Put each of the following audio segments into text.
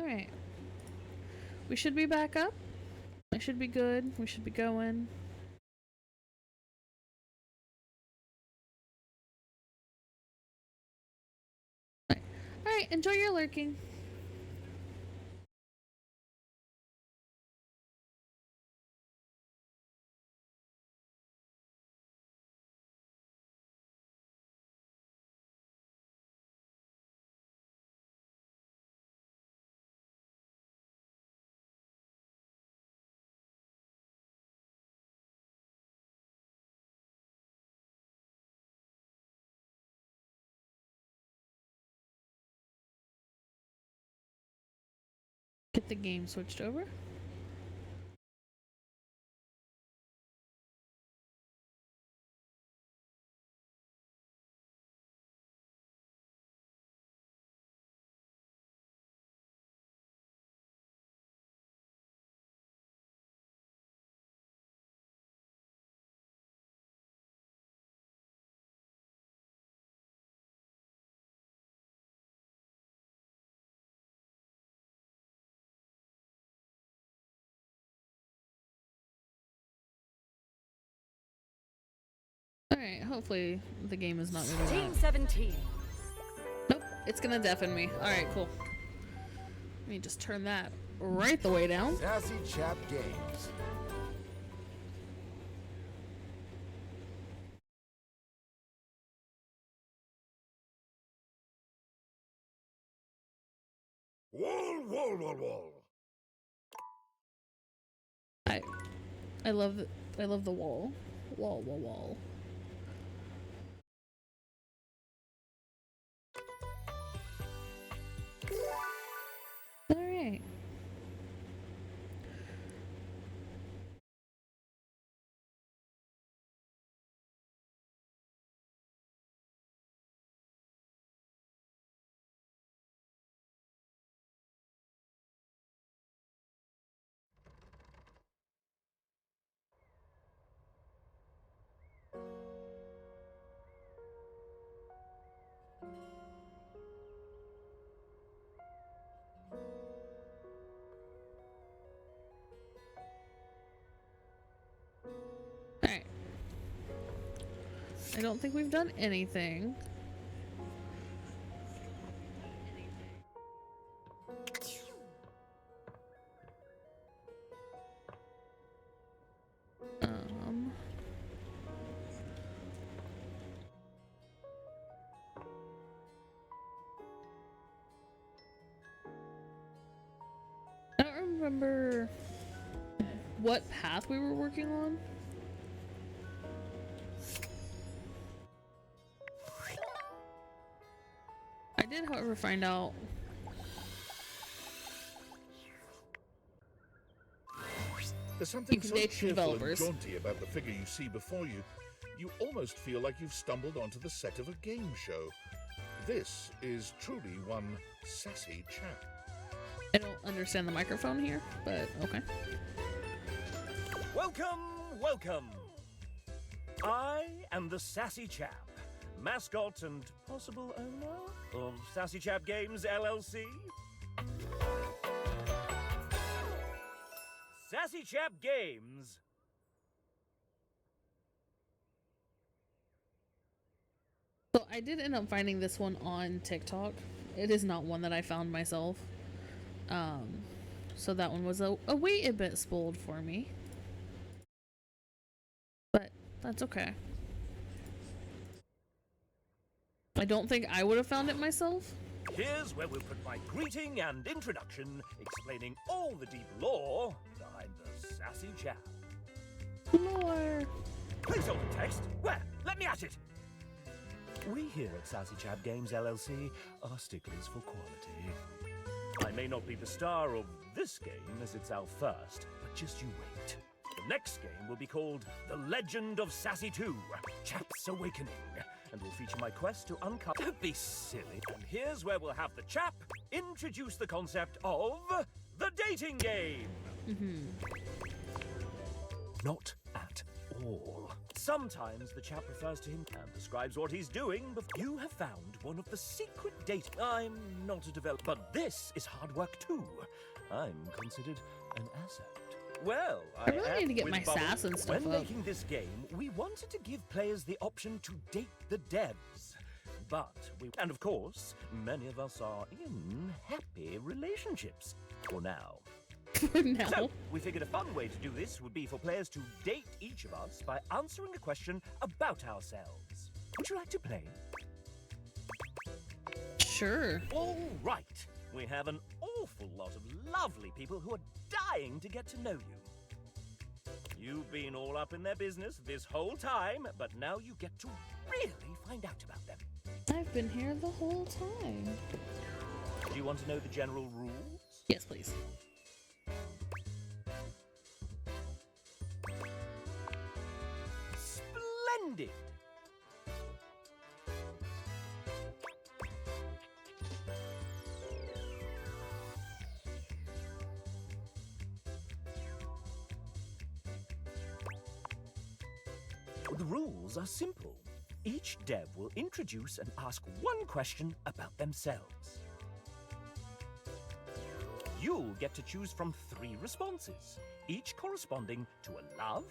Alright. We should be back up. I should be good. We should be going. Alright, enjoy your lurking. Get the game switched over. Alright, hopefully the game is not moving. Team 17. Nope, it's gonna deafen me. Alright, cool. Let me just turn that right the way down. Sassy Chap Games. Wall. I love the wall. Wall. Alright. Alright. I don't think we've done anything. I don't remember what path we were working on. I did, however, find out. There's something so cheerful developers. and jaunty about the figure you see before you. You almost feel like you've stumbled onto the set of a game show. This is truly one sassy chap. I don't understand the microphone here, but okay. Welcome! I am the Sassy Chap, mascot and possible owner of Sassy Chap Games LLC. Sassy Chap Games. So I did end up finding this one on TikTok. It is not one that I found myself. So that one was a wee bit spoiled for me. But that's okay. I don't think I would have found it myself. Here's where we'll put my greeting and introduction, explaining all the deep lore behind the Sassy Chap. Lore. Placeholder text? Where? Let me at it! We here at Sassy Chap Games LLC are sticklers for quality. I may not be the star of this game as it's our first, but just you wait. The next game will be called The Legend of Sassy 2, Chap's Awakening, and will feature my quest to uncover... Don't be silly. And here's where we'll have the chap introduce the concept of the dating game. Mm-hmm. Not at all. Sometimes the chap refers to him and describes what he's doing, but you have found one of the secret data. I'm not a developer, but this is hard work too. I'm considered an asset. Well, I really am need to get with my Bubble. sass and stuff When up. making this game, we wanted to give players the option to date the devs. And of course, many of us are in happy relationships. For now. No. So, we figured a fun way to do this would be for players to date each of us by answering a question about ourselves. Would you like to play? Sure. All right. We have an awful lot of lovely people who are dying to get to know you. You've been all up in their business this whole time, but now you get to really find out about them. I've been here the whole time. Do you want to know the general rules? Yes, please. Splendid! The rules are simple. Each dev will introduce and ask one question about themselves. You'll get to choose from 3 responses, each corresponding to a love,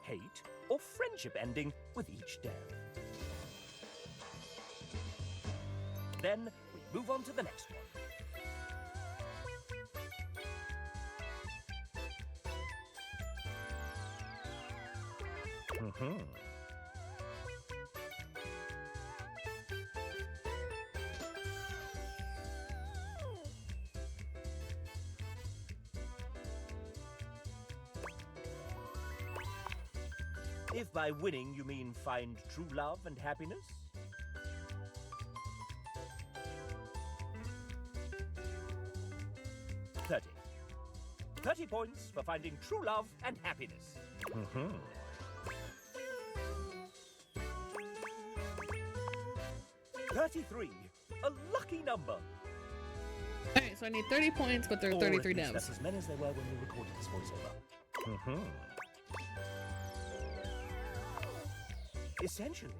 hate, or friendship ending with each dev. Then we move on to the next one. If by winning you mean find true love and happiness, 30. 30 points for finding true love and happiness. 33, a lucky number. Alright, so I need 30 points, but there are Or 33 at least devs. that's as many as there were when we recorded this voiceover. Essentially,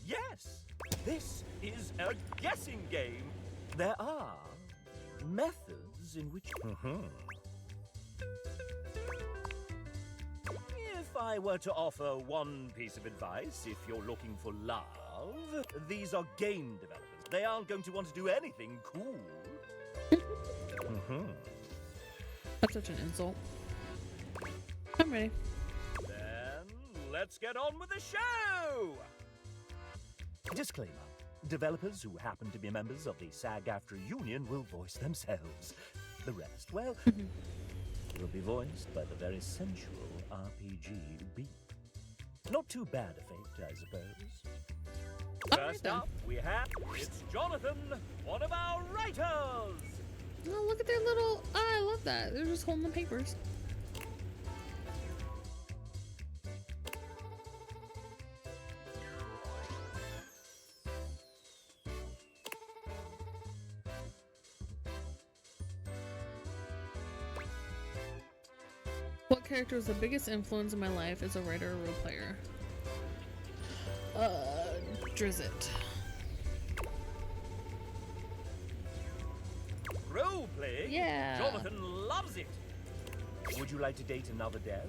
yes, this is a guessing game. There are methods in which... If I were to offer one piece of advice, if you're looking for love, these are game developers. They aren't going to want to do anything cool. That's such an insult. I'm ready. Then let's get on with the show! Disclaimer. Developers who happen to be members of the SAG-AFTRA union will voice themselves. The rest, well, will be voiced by the very sensual RPG Beep. Not too bad a fate, I suppose. Alright First then. up, we have... It's Jonathan, one of our writers! Oh, look at their little... Oh, I love that. They're just holding the papers. What character was the biggest influence in my life as a writer or role player? Drizzt. Role-playing? Yeah. Jonathan loves it! Would you like to date another dev?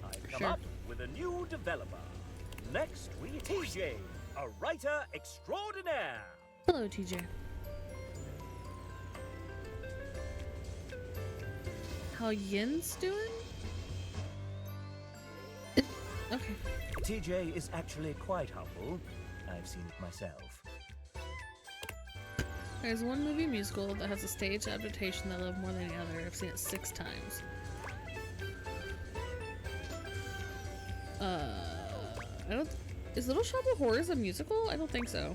I've come Sure. up with a new developer. Next, we TJ, a writer extraordinaire. Hello, TJ. How Yin's doing? Okay. TJ is actually quite humble. I've seen it myself. There's one movie musical that has a stage adaptation that I love more than the other. I've seen it 6 times. I don't... Is Little Shop of Horrors a musical? I don't think so.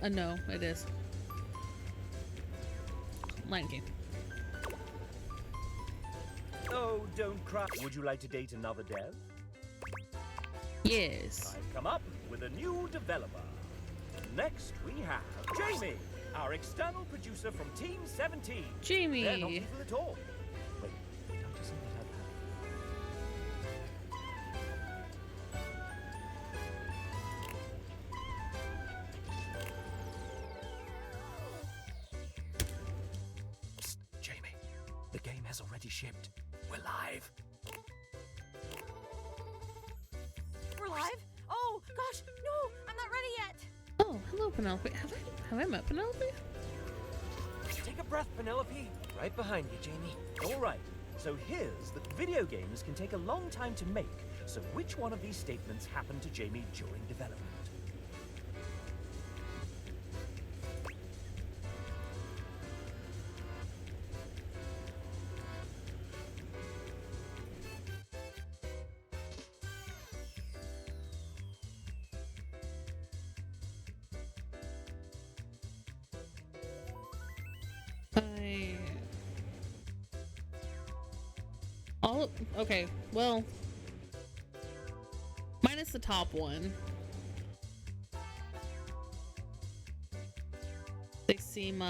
No, it is. Lion King. Oh, don't cry. Would you like to date another dev? Yes. I've come up with a new developer. Next, we have Jamie, our external producer from Team 17. Jamie. They're not evil at all. Wait, did I just already shipped. We're live. We're live? Oh, gosh, no, I'm not ready yet. Oh, hello, Penelope. Have I met Penelope? Take a breath, Penelope. Right behind you, Jamie. All right. So here's that video games can take a long time to make. So which one of these statements happened to Jamie during development? Okay, well, minus the top one. They seem,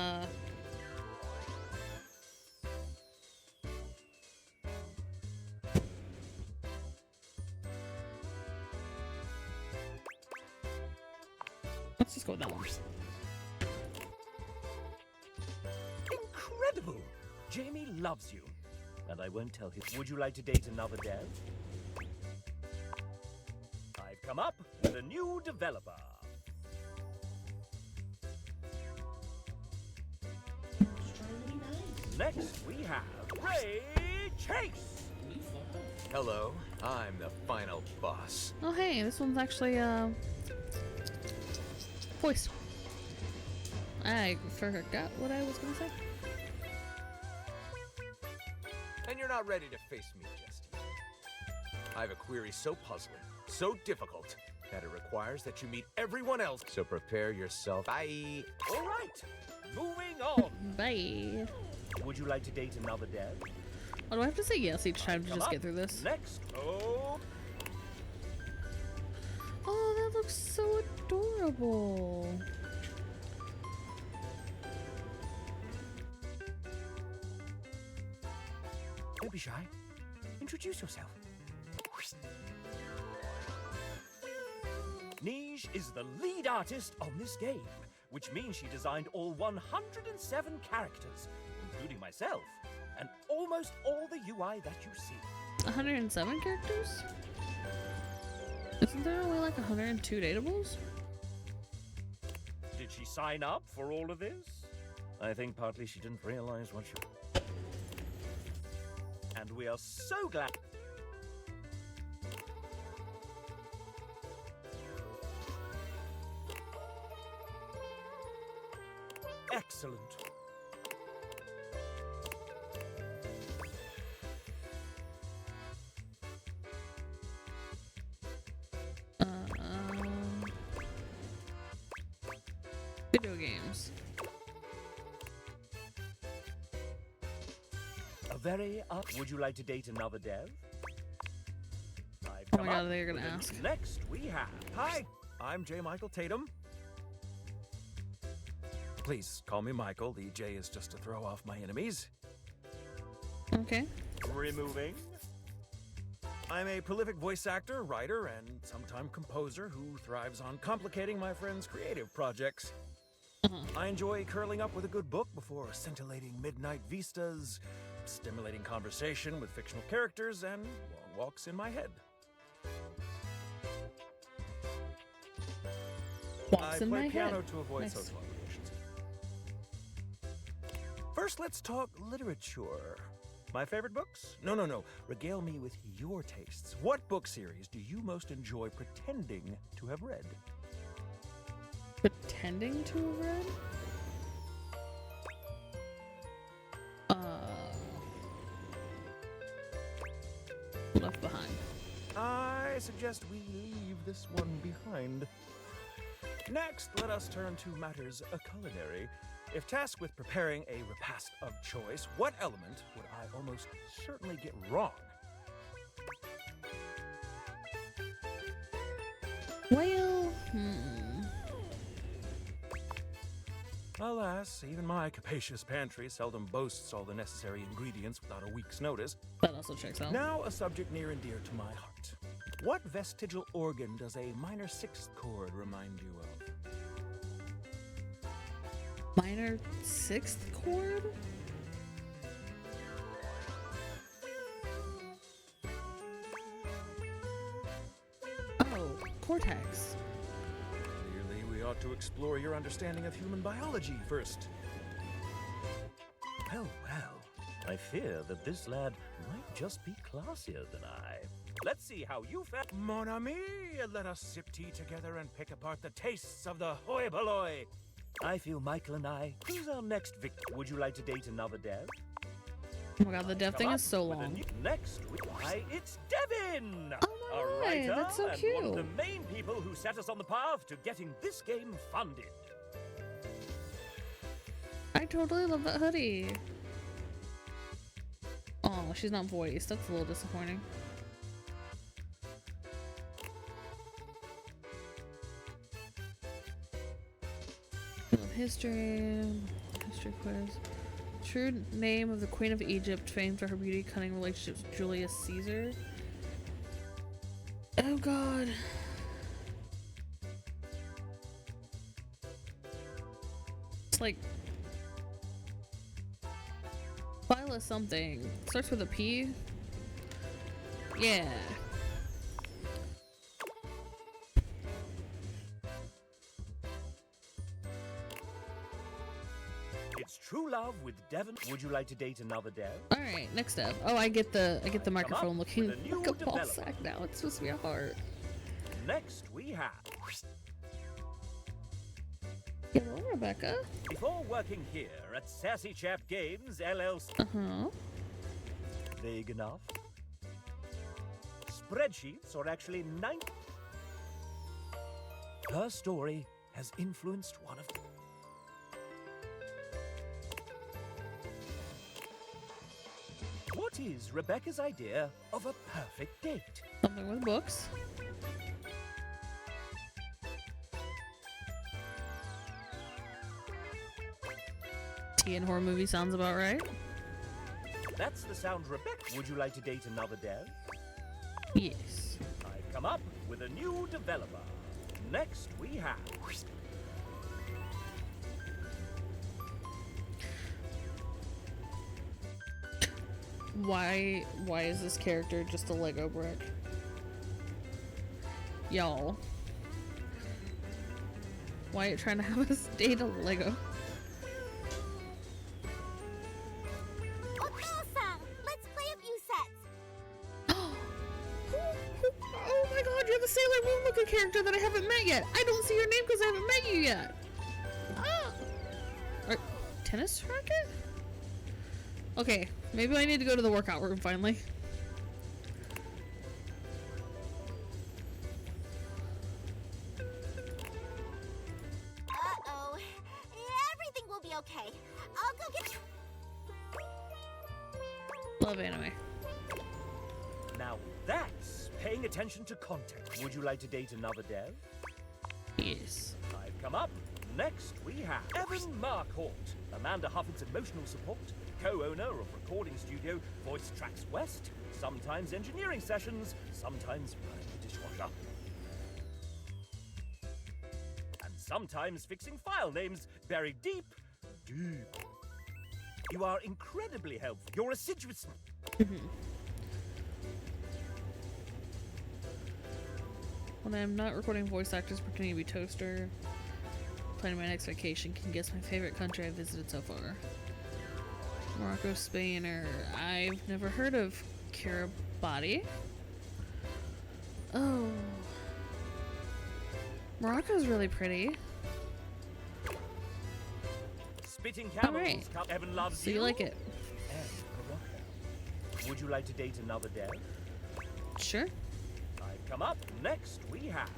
let's just go with that one. Incredible! Jamie loves you. And I won't tell him. Would you like to date another dev? I've come up with a new developer. Next, we have Ray Chase. Hello, I'm the final boss. Oh, hey, this one's actually, voice. I forgot what I was gonna say. And you're not ready to face me just yet. I have a query so puzzling, so difficult, that it requires that you meet everyone else. So prepare yourself. Bye. All right, moving on. Bye. Would you like to date another dev? Oh, do I have to say yes each time to Come just up. get through this? Next, Oh, that looks so adorable. don't be shy. Introduce yourself. Nij is the lead artist on this game, which means she designed all 107 characters, including myself, and almost all the UI that you see. 107 characters? Isn't there only like 102 datables? Did she sign up for all of this? I think partly she didn't realize what she... And we are so glad... Excellent. Video games. A very up. Would you like to date another dev? I've Oh come my god, up they're gonna with a- ask. Next, we have... Hi, I'm J. Michael Tatum. Please call me Michael. The J is just to throw off my enemies. Okay. Removing. I'm a prolific voice actor, writer, and sometime composer who thrives on complicating my friends' creative projects. I enjoy curling up with a good book before scintillating midnight vistas, stimulating conversation with fictional characters, and long walks in my head. Walks I in play my piano head. to avoid Nice. social obligations. First, let's talk literature. My favorite books? No. Regale me with your tastes. What book series do you most enjoy pretending to have read? Pretending to have read? Left Behind. I suggest we leave this one behind. Next, let us turn to matters culinary. If tasked with preparing a repast of choice, what element would I almost certainly get wrong? Well, Alas, even my capacious pantry seldom boasts all the necessary ingredients without a week's notice. that also checks out. Now, a subject near and dear to my heart. What vestigial organ does a minor sixth chord remind you of? Minor sixth chord? cortex. Clearly, we ought to explore your understanding of human biology first. Well, I fear that this lad might just be classier than I. Let's see how you fare. Mon ami, let us sip tea together and pick apart the tastes of the hoi polloi. I feel Michael and I. Who's our next victim? Would you like to date another dev? Oh my god, the dev Come thing up is so with a long. Next week, it's Devin! Oh my a god, writer that's so and one of the cute. main people who set us on the path to getting this game funded. I totally love that hoodie. Oh, she's not voiced. That's a little disappointing. History quiz. True name of the Queen of Egypt, famed for her beauty, cunning relationships with Julius Caesar. Oh god. It's like Phyla something. Starts with a P. Yeah. It's True Love with Devin. Would you like to date another dev? Alright, next step. Oh, I get the microphone looking with a new like a ball developer. sack now. It's supposed to be a heart. Next we have. Hello, Rebecca. Before working here at Sassy Chap Games LLC. Uh-huh. Vague enough? Spreadsheets are actually 9. Her story has influenced one of them. What is Rebecca's idea of a perfect date? Something with books. Tea and horror movie sounds about right. That's the sound Rebecca. Would you like to date another dev? Yes. I've come up with a new developer. Next we have. Why is this character just a Lego brick? Y'all. Why are you trying to have us date a Lego? Awesome! Let's play a few sets. Oh my god, you're the Sailor Moon looking character that I haven't met yet. I don't see your name because I haven't met you yet. Tennis racket? Okay, maybe I need to go to the workout room finally. Uh-oh. Everything will be okay. I'll go get you. Love anime. Now that's paying attention to context. Would you like to date another dev? Yes. I've come up. Next we have Evan Marcourt, Amanda Hufford's emotional support, co-owner of recording studio Voice Tracks West, sometimes engineering sessions, sometimes running the dishwasher. And sometimes fixing file names buried deep. You are incredibly helpful. You're assiduous. When I'm not recording voice actors pretending to be Toaster, planning my next vacation, can guess my favorite country I've visited so far. Morocco, Spain, or I've never heard of Kiribati. Oh. Morocco's really pretty. Spitting camels. Alright. Evan loves So you like it? And Morocco. Would you like to date another dev? Sure. I've come up. Next we have.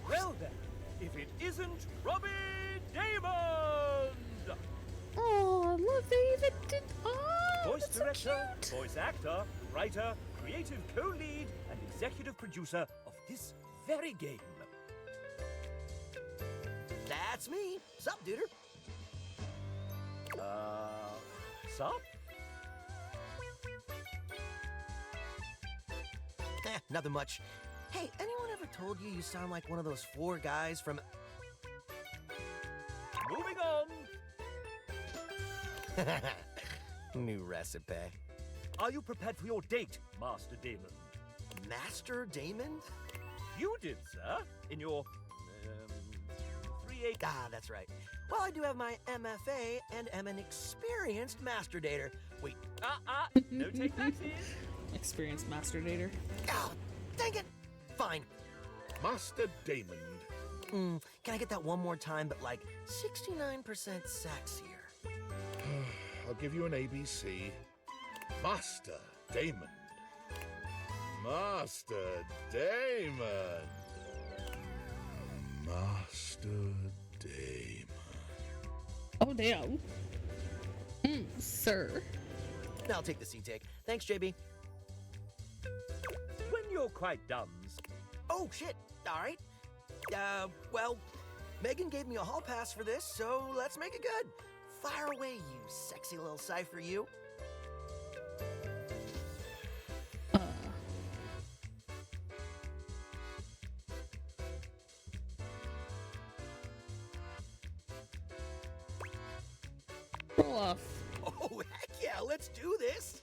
Well then, if it isn't Robbie Damon! Oh, I love they even did. Oh, Voice that's so director, cute. voice actor, writer, creative co-lead, and executive producer of this very game. That's me. Sup, duder? Sup? Nothing much. Hey, anyone ever told you you sound like one of those 4 guys from... Moving on. New recipe. Are you prepared for your date, Master Damon? Master Damon? You did, sir, in your 3-8. Ah, that's right. Well, I do have my MFA and am an experienced master dater. Wait, No take backsies. Experienced master dater. oh, dang it. Fine. Master Damon. Can I get that one more time, but like 69% sexier? I'll give you an ABC. Master Damon. Master Damon. Master Damon. Oh, damn. Sir. I'll take the C-take. Thanks, JB. When you're quite done, Oh, shit. All right. Well, Megan gave me a hall pass for this, so let's make it good. Fire away, you sexy little cipher, you. Roll off. Oh, heck yeah, let's do this.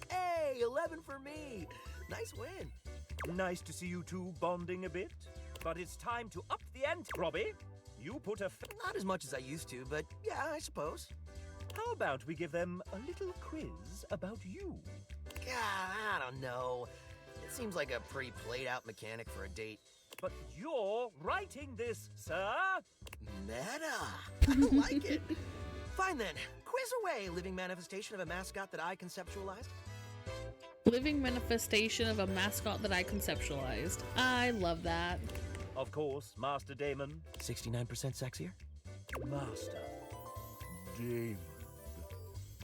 Hey, 11 for me. Nice win. nice to see you two bonding a bit. But it's time to up the ante. Robbie, you put a... Not as much as I used to, but yeah, I suppose. How about we give them a little quiz about you? God, I don't know. It seems like a pretty played out mechanic for a date. But you're writing this, sir. Meta. I like it. Fine then. Quiz away, living manifestation of a mascot that I conceptualized. Living manifestation of a mascot that I conceptualized. I love that. Of course, Master Damon. 69% sexier? Master Damon.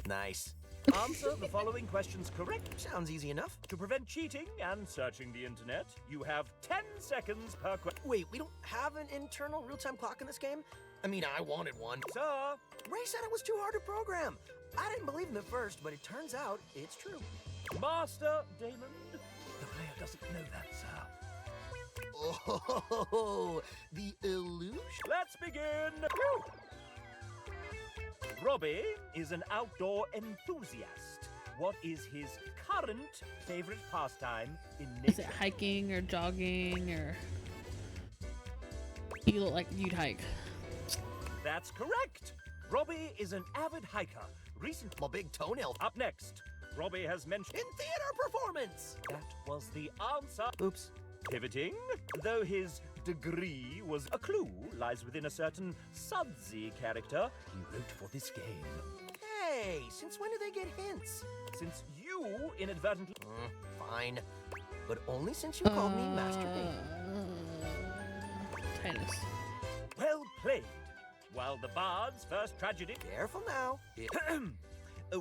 Nice. Answer the following questions correct. Sounds easy enough. To prevent cheating and searching the internet, you have 10 seconds per question. Wait, we don't have an internal real-time clock in this game? I mean, I wanted one. Sir, Ray said it was too hard to program. I didn't believe him at first, but it turns out it's true. Master Damon. The player doesn't know that, sir. Oh, the illusion. Let's begin. Woo! Robbie is an outdoor enthusiast. What is his current favorite pastime in Is it nature? hiking or jogging or... You look like you'd hike. That's correct. Robbie is an avid hiker. Recent. My big toenail. Up next, Robbie has mentioned In theater performance. that was the answer. Oops. Pivoting, though his degree was a clue, lies within a certain sudsy character he wrote for this game. Hey, since when do they get hints? Since you inadvertently... Fine. But only since you called me Master Damon. Titus. Well played. While the Bard's first tragedy... Careful now.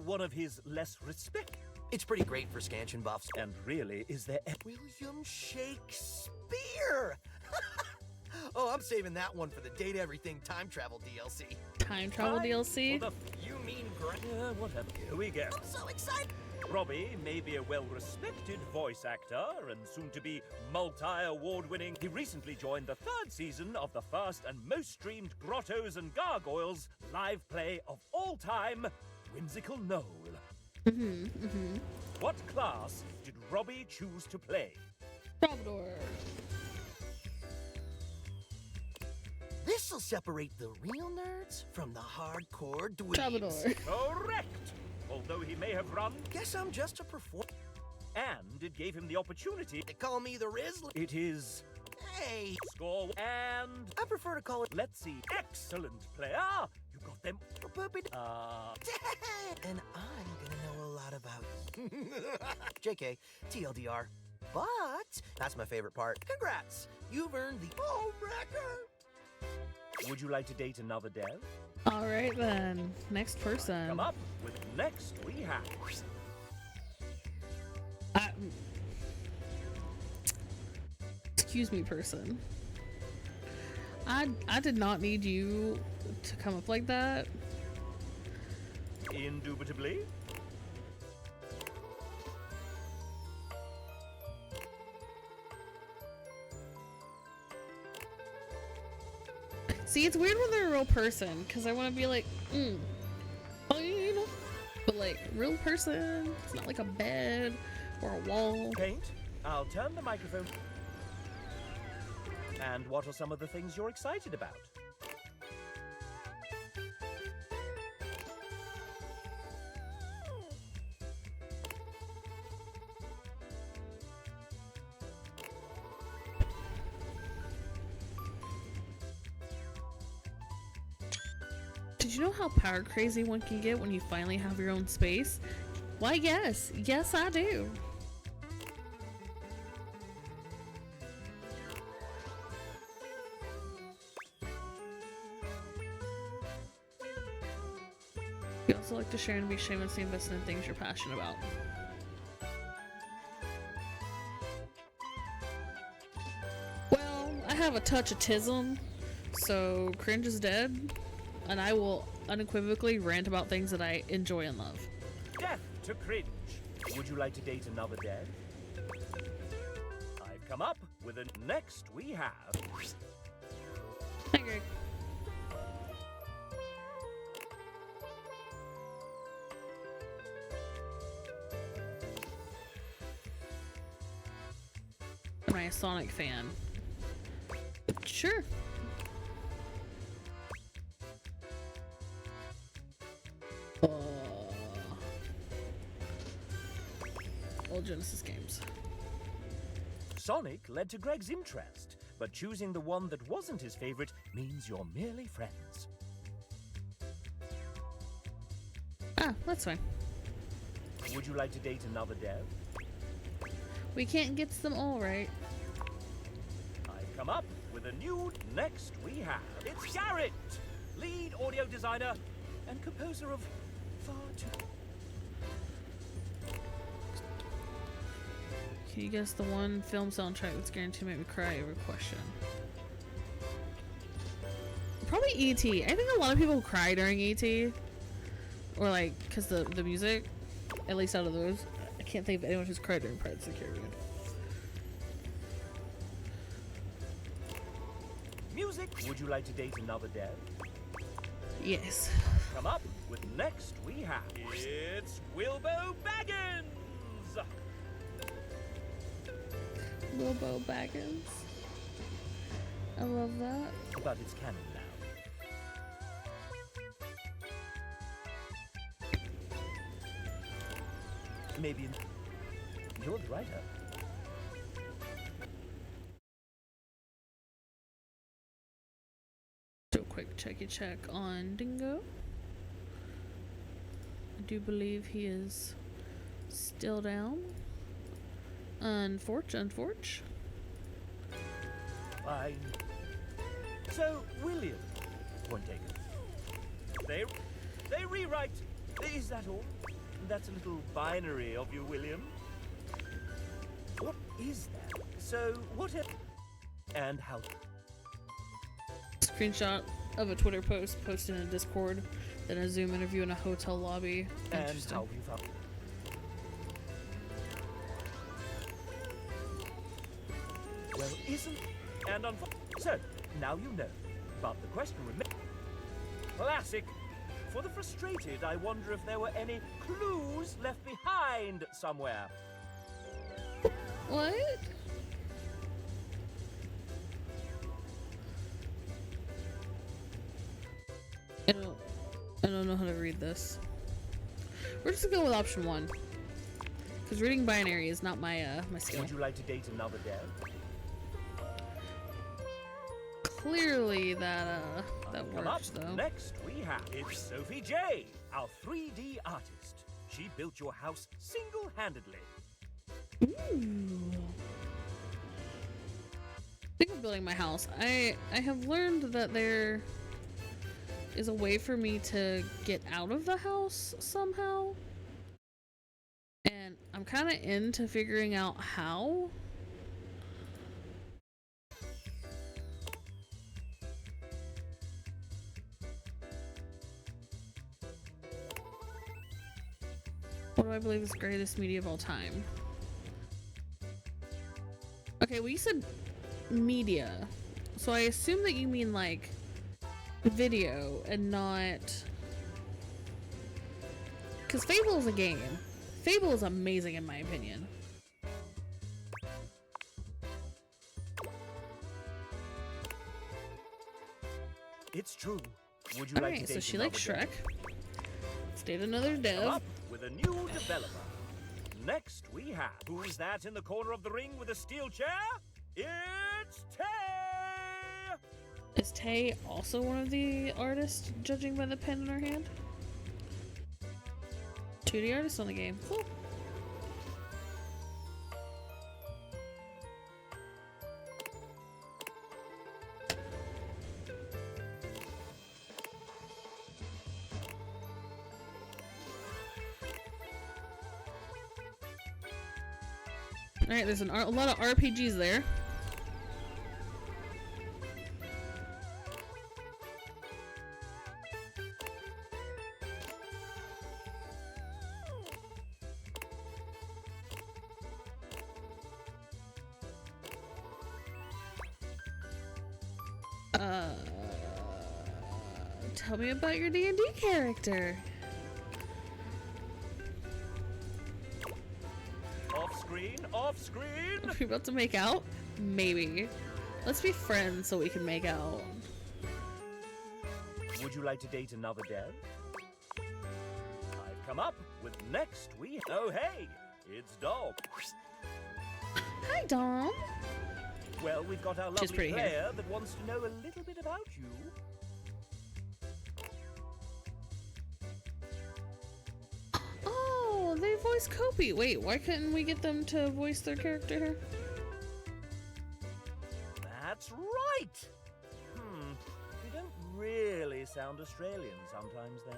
one of his less respect... It's pretty great for scansion buffs. And really, is there... William Shakespeare! Oh, I'm saving that one for the Date Everything time travel DLC. Time travel DLC? You mean whatever. Here we go. I'm so excited! Robbie may be a well-respected voice actor and soon-to-be multi-award-winning. He recently joined the 3rd season of the first and most streamed Grottos and Gargoyles live play of all time, Whimsical Knoll. What class did Robbie choose to play? Troubadour. This'll separate the real nerds from the hardcore dweebs. Troubadour. Correct! Although he may have run, Guess I'm just a performer. and it gave him the opportunity. They call me the Rizzler. It is Hey, score and... I prefer to call it Let's see. Excellent player! You got them... and I'm gonna know a lot about you. JK, TLDR. But that's my favorite part. Congrats! You've earned the home record! Would you like to date another dev? Alright then. Next person. Come up with next we have... Excuse me, person. I did not need you to come up like that. Indubitably. See, it's weird when they're a real person, because I want to be like, oh, you know. But like real person. It's not like a bed or a wall. Paint, I'll turn the microphone. And what are some of the things you're excited about? Did you know how power crazy one can get when you finally have your own space? Why, yes. Yes, I do. You also like to share and be shamelessly invested in things you're passionate about. Well, I have a touch of tism, so cringe is dead, and I will unequivocally rant about things that I enjoy and love. Death to cringe. Would you like to date another dead? I've come up with a next we have. Hi, Greg. Am I a Sonic fan? Sure. Old Genesis games. Sonic led to Greg's interest, but choosing the one that wasn't his favorite means you're merely friends. Ah, that's fine. Would you like to date another dev? We can't get them all right. I've come up with a new next we have. It's Garrett, lead audio designer and composer of far too... Can you guess the one film soundtrack that's guaranteed to make me cry over question? Probably E.T. I think a lot of people cry during E.T. Or like, cause the music, at least out of those. I can't think of anyone who's cried during Pirates of the Caribbean. Music. Would you like to date another dev? Yes. Come up with next we have. It's Wilbo Baggins! Bilbo Baggins. I love that. But it's canon now. Maybe you're the writer. Do a quick check on Dingo. I do believe he is still down. Unfortunate. Fine. So, William, point taken. They rewrite. Is that all? That's a little binary of you, William. What is that? So, what if... And how... Screenshot of a Twitter post posted in a Discord, then a Zoom interview in a hotel lobby. And Interesting. how you found... Well, isn't... And so, now you know. But the question remains... Classic. For the frustrated, I wonder if there were any clues left behind somewhere. What? I don't know how to read this. We're just gonna go with option 1. Because reading binary is not my my skill. Would you like to date another dev? Clearly that Come up. works though. Next we have it's Sophie J, our 3D artist. She built your house single-handedly. Ooh. Think of building my house. I have learned that there is a way for me to get out of the house somehow. And I'm kind of into figuring out how. What do I believe is the greatest media of all time? Okay, well you said media. So I assume that you mean like video and not Because Fable is a game. Fable is amazing in my opinion. It's true. Would you like to Alright, date so she another likes dev? Shrek. Let's date another Come dev. up with a new developer. Next we have... Who's that in the corner of the ring with a steel chair? It's Tay! Is Tay also one of the artists, judging by the pen in her hand? 2D artist on the game. Cool. Alright, there's a lot of RPGs there. Tell me about your D&D character. Off screen, off screen! Are we about to make out? Maybe. Let's be friends so we can make out. Would you like to date another dev? I've come up with next we... Oh, hey! It's Dom. Hi, Dom. Well, we've got our She's lovely pretty player here. that wants to know a little bit about you. Oh, they voiced Kopi. Wait, why couldn't we get them to voice their character here? That's right! You don't really sound Australian sometimes, though.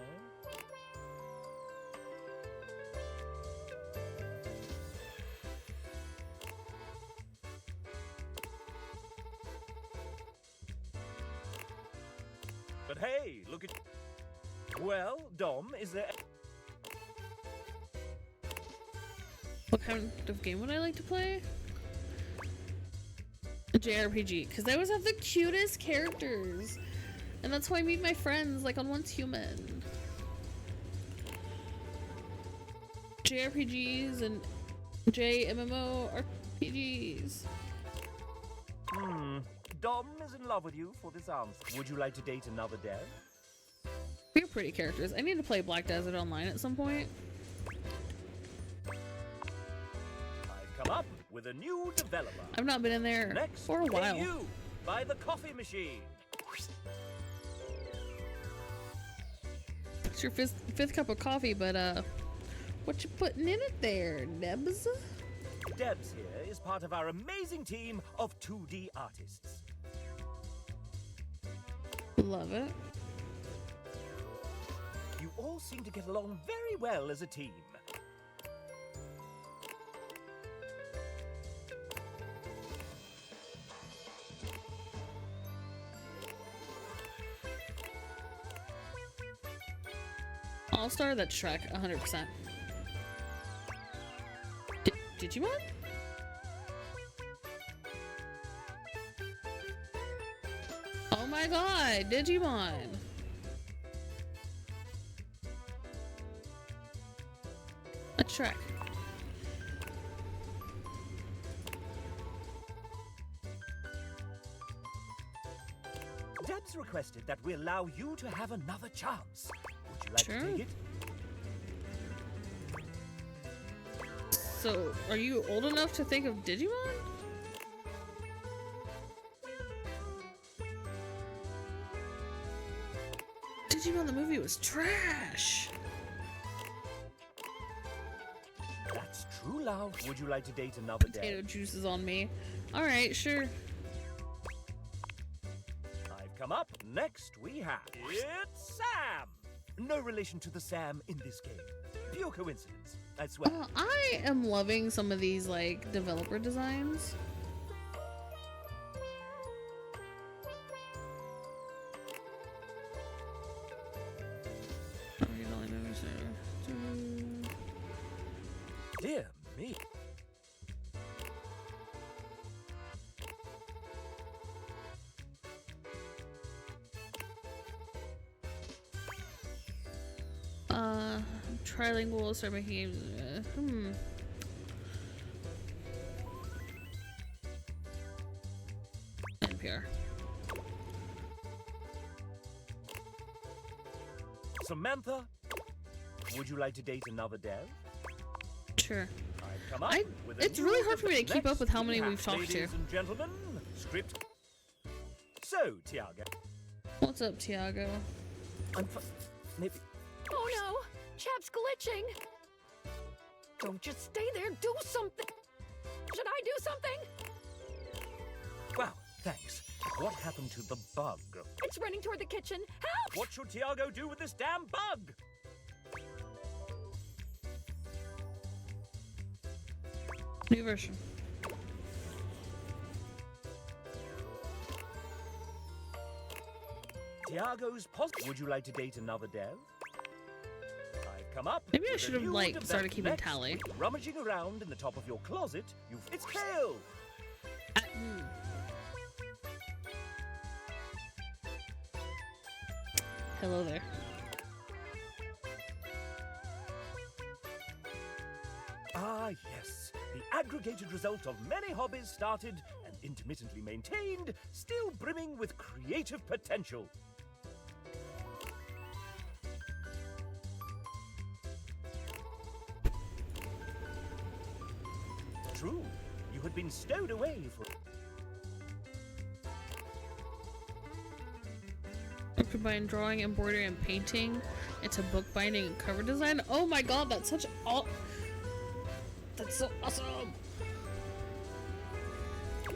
But hey, look at... Well, Dom, is there... What kind of game would I like to play? A JRPG, because I always have the cutest characters. And that's why I meet my friends, like on Once Human. JRPGs and JMMORPGs. Dom is in love with you for this answer. Would you like to date another dev? You're pretty characters. I need to play Black Desert Online at some point. I've come up with a new developer. I've not been in there Next, for a while. Hey you, by the coffee machine. It's your fifth cup of coffee, but what you putting in it there, Nebs? Debs here is part of our amazing team of 2D artists. Love it. You all seem to get along very well as a team. All-Star, that's Shrek, 100%. Digimon? Oh my god, Digimon! A Shrek. Debs requested that we allow you to have another chance. Would you like Sure. to take it? So, are you old enough to think of Digimon? Digimon the movie was trash! That's true love. Would you like to date another Potato dev? juice is on me. Alright, sure. I've come up. Next we have... It's Sam! No relation to the Sam in this game. Pure coincidence, I swear. I am loving some of these, like, developer designs. Dear me. Trilingual, start making games. NPR. Samantha, would you like to date another dev? Sure. I've come up with a It's new really hard for me to keep next up with how many we we've have, talked to. ladies and gentlemen, script. So, Tiago, What's up, Tiago? maybe. Oh no! Chap's glitching! Don't just stay there, do something! Should I do something? Wow, thanks. What happened to the bug? It's running toward the kitchen. Help! What should Tiago do with this damn bug? New version. Tiago's positive. Would you like to date another dev? I've come up. Maybe I with a should have, new like, development. started keeping Next tally. week, rummaging around in the top of your closet, it's Kale. Hello there. Ah, yes. The aggregated result of many hobbies started and intermittently maintained, still brimming with creative potential. True, you had been stowed away for... Combine drawing, embroidery, and painting into bookbinding and cover design. Oh my god, that's such that's so awesome!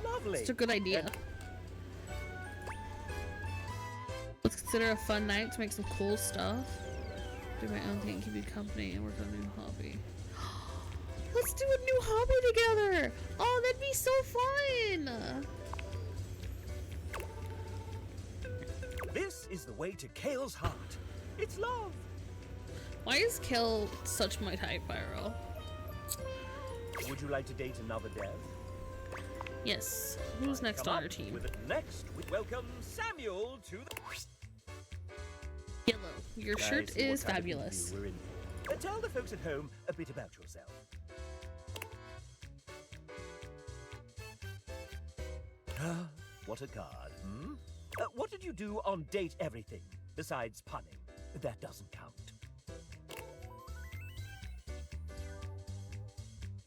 Lovely. It's a good idea. Let's consider a fun night to make some cool stuff. Do my own thing, keep you company, and work on a new hobby. Let's do a new hobby together! Oh, that'd be so fun! This is the way to Kale's heart. It's love. Why is Kale such my type, Pyro? Would you like to date another dev? Yes. Who's next Come on up our team? with it. Next, we welcome Samuel to the... Yellow. Your I shirt see what is kind of fabulous. interview we're in. Tell the folks at home a bit about yourself. What a card, hmm? What did you do on Date Everything, besides punning? That doesn't count.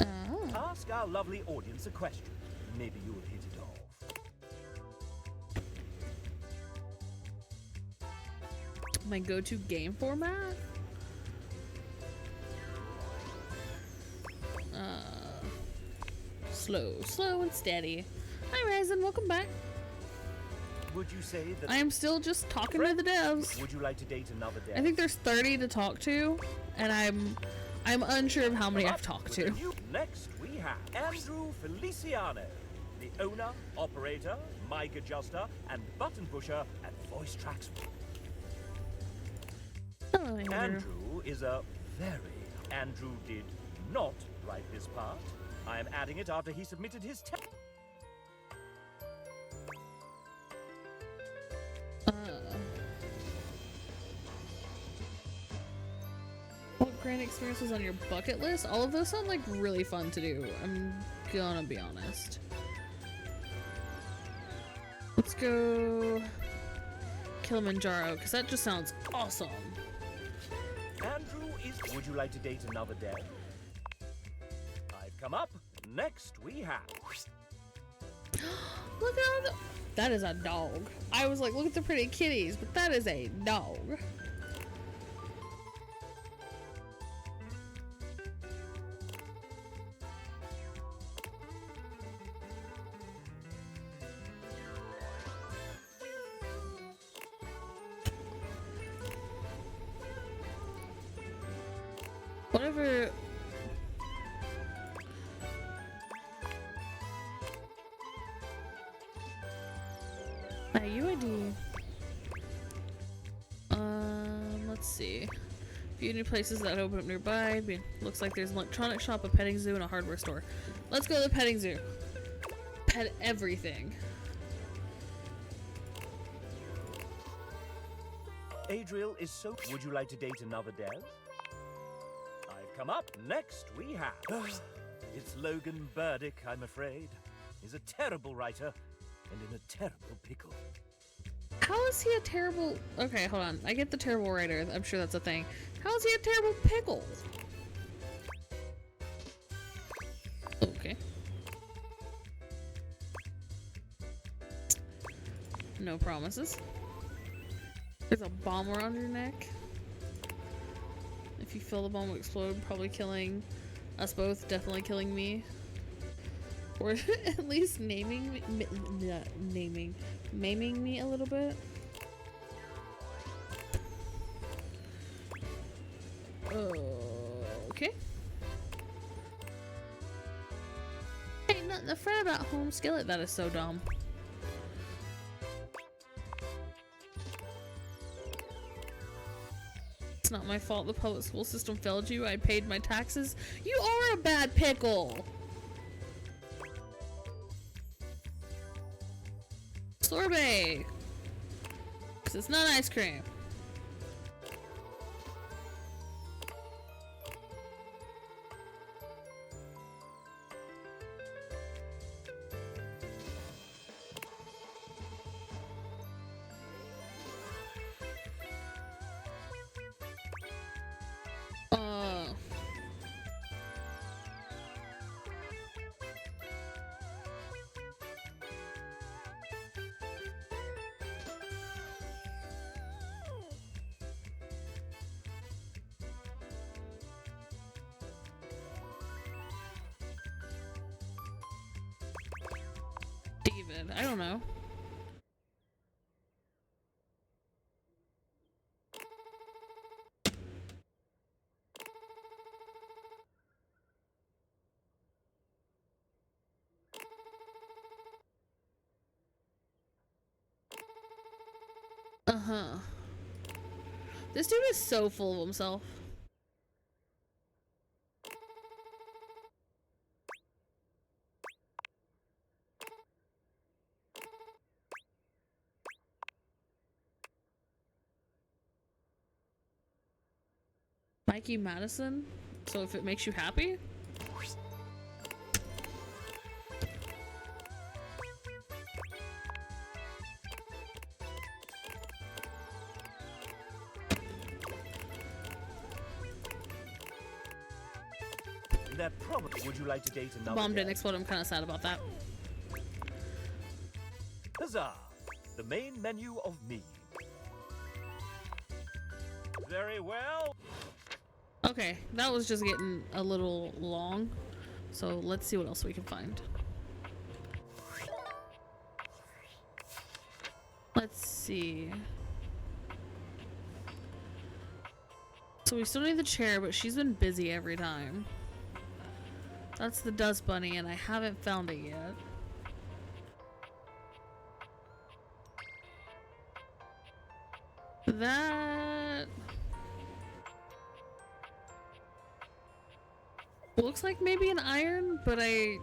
Oh. Ask our lovely audience a question. Maybe you'll hit it off. My go-to game format? Slow and steady. Hi, Ryzen, welcome back. Would you say that... I am still just talking to the devs. Would you like to date another dev? I think there's 30 to talk to, and I'm unsure of how many Come I've up talked with to. a new- Next, we have Andrew Feliciano, the owner, operator, mic adjuster, and button pusher at Voice Tracks. Oh, Andrew. Andrew is a very... Andrew did not write this part. I am adding it after he submitted his text. What grand experience was on your bucket list? All of those sound like really fun to do. I'm gonna be honest. Let's go Kilimanjaro, because that just sounds awesome. Andrew is... Would you like to date another dev? I've come up. Next, we have... Look at all the... That is a dog. I was like, look at the pretty kitties, but that is a dog. Whatever. UID. Let's see. View new places that open up nearby. Looks like there's an electronic shop, a petting zoo, and a hardware store. Let's go to the petting zoo. Pet everything. Adriel is so... Would you like to date another dev? Come up, next we have... it's Logan Burdick, I'm afraid. He's a terrible writer, and in a terrible pickle. How is he a terrible... Okay, hold on. I get the terrible writer. I'm sure that's a thing. How is he a terrible pickle? Okay. No promises. There's a bomb around your neck. If you feel the bomb will explode, probably killing us both, definitely killing me. Or at least maiming me a little bit. Okay. Ain't nothing to fret about, home skillet. That is so dumb. It's not my fault the public school system failed you. I paid my taxes. You are a bad pickle. Sorbet. 'Cause it's not ice cream. David, I don't know. Uh-huh. This dude is so full of himself. Mikey Madison? So if it makes you happy? That probably... Would you like to date another Bomb didn't guy? explode. I'm kind of sad about that. Huzzah! The main menu of me. Very well. Okay, that was just getting a little long. So let's see what else we can find. Let's see. So we still need the chair, but she's been busy every time. That's the Dust Bunny, and I haven't found it yet. That looks like maybe an iron, but I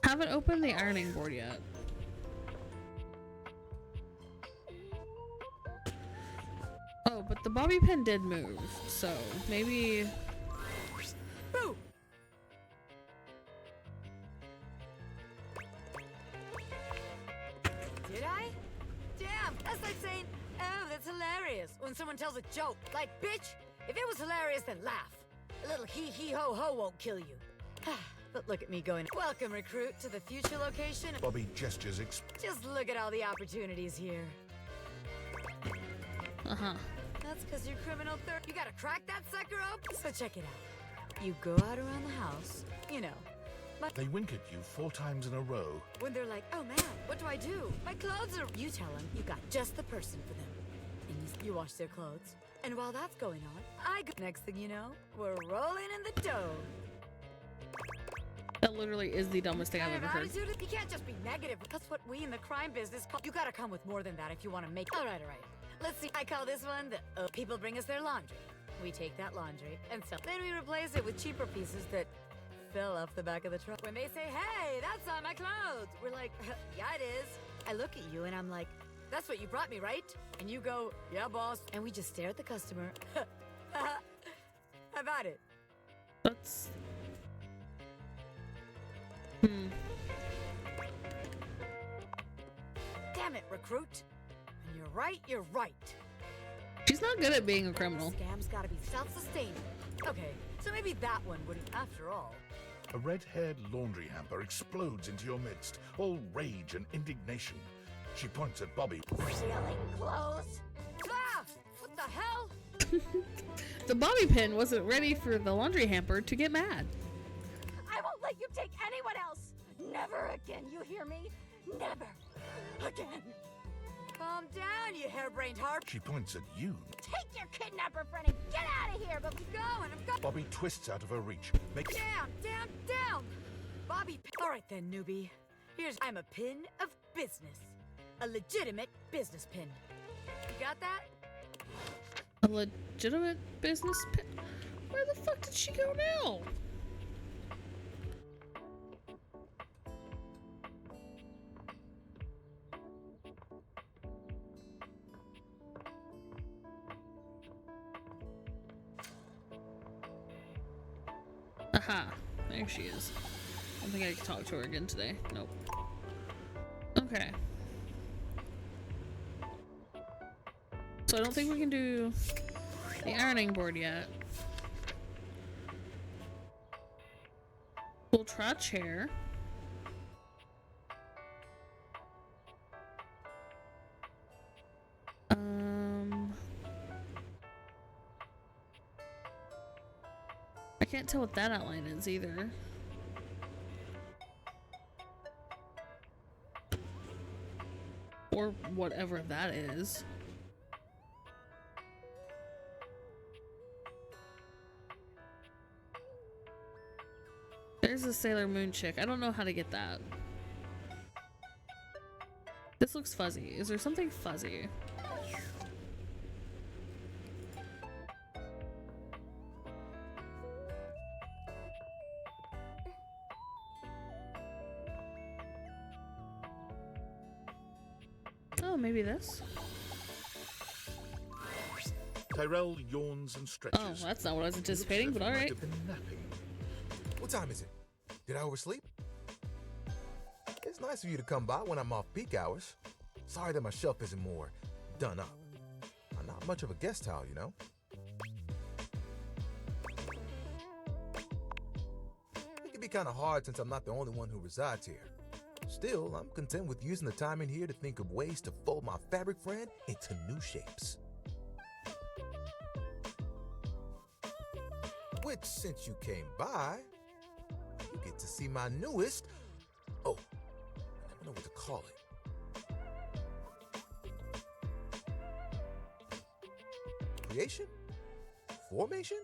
haven't opened the ironing board yet. Oh, but the bobby pin did move, so maybe... Boo! Did I? Damn, that's like saying, oh, that's hilarious, when someone tells a joke. Like, bitch, if it was hilarious, then laugh. A little hee-hee-ho-ho won't kill you. But look at me going, welcome, recruit, to the future location. Bobby gestures Just look at all the opportunities here. Uh-huh. That's because you're criminal third. You gotta crack that sucker open. So check it out. You go out around the house, you know. They wink at you 4 times in a row. When they're like, oh man, what do I do? My clothes are... You tell them you got just the person for them. And you wash their clothes. And while that's going on, I go... Next thing you know, we're rolling in the dough. That literally is the dumbest thing I've ever heard. Attitude, you can't just be negative. That's what we in the crime business call... You gotta come with more than that if you want to make... All right. Let's see. I call this one the... people bring us their laundry. We take that laundry and sell. Then we replace it with cheaper pieces that fell off the back of the truck. When they say, hey, that's on my clothes, we're like, yeah, it is. I look at you and I'm like, that's what you brought me, right? And you go, yeah, boss. And we just stare at the customer. How about it? That's... Damn it, recruit. When you're right, you're right. She's not good at being a criminal. Scam's gotta be self-sustaining. Okay, so maybe that one wouldn't after all. A red-haired laundry hamper explodes into your midst, all rage and indignation. She points at Bobby. Stealing clothes? Ah! What the hell? The bobby pin wasn't ready for the laundry hamper to get mad. I won't let you take anyone else. Never again, you hear me? Never again. Calm down, you harebrained harp. She points at you. Take your kidnapper friend and get out of here, but I'm going. Bobby twists out of her reach. Down! Bobby, all right then, newbie. I'm a pin of business. A legitimate business pin. You got that? A legitimate business pin? Where the fuck did she go now? Aha, there she is. I don't think I can talk to her again today. Nope. Okay. So I don't think we can do the ironing board yet. We'll try chair. I can't tell what that outline is either. Or whatever that is. There's a Sailor Moon chick. I don't know how to get that. This looks fuzzy. Is there something fuzzy? Oh, maybe this? Tyrell yawns and stretches. Oh, that's not what I was anticipating, but Might alright. have been napping. What time is it? Did I oversleep? It's nice of you to come by when I'm off peak hours. Sorry that my shelf isn't more done up. I'm not much of a guest towel, you know? It can be kind of hard since I'm not the only one who resides here. Still, I'm content with using the time in here to think of ways to fold my fabric friend into new shapes. Which, since you came by, you get to see my newest... Oh, I never know what to call it. Creation? Formation?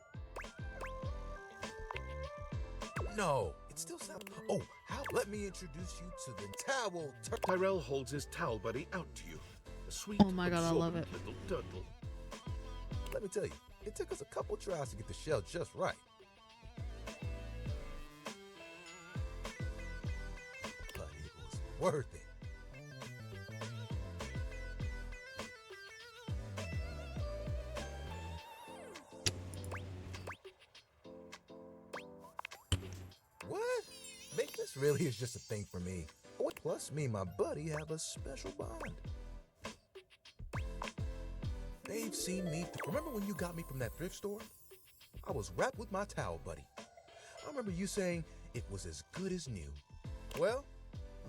No, it still sounds... Oh, let me introduce you to the towel Tyrell holds his towel buddy out to you. A sweet, Oh my God, I love absorbent little turtle. Let me tell you, it took us a couple tries to get the shell just right. But it was worth it. What? Makeness really is just a thing for me. Plus, me and my buddy have a special bond. They've seen me. Remember when you got me from that thrift store? I was wrapped with my towel buddy. I remember you saying it was as good as new. Well,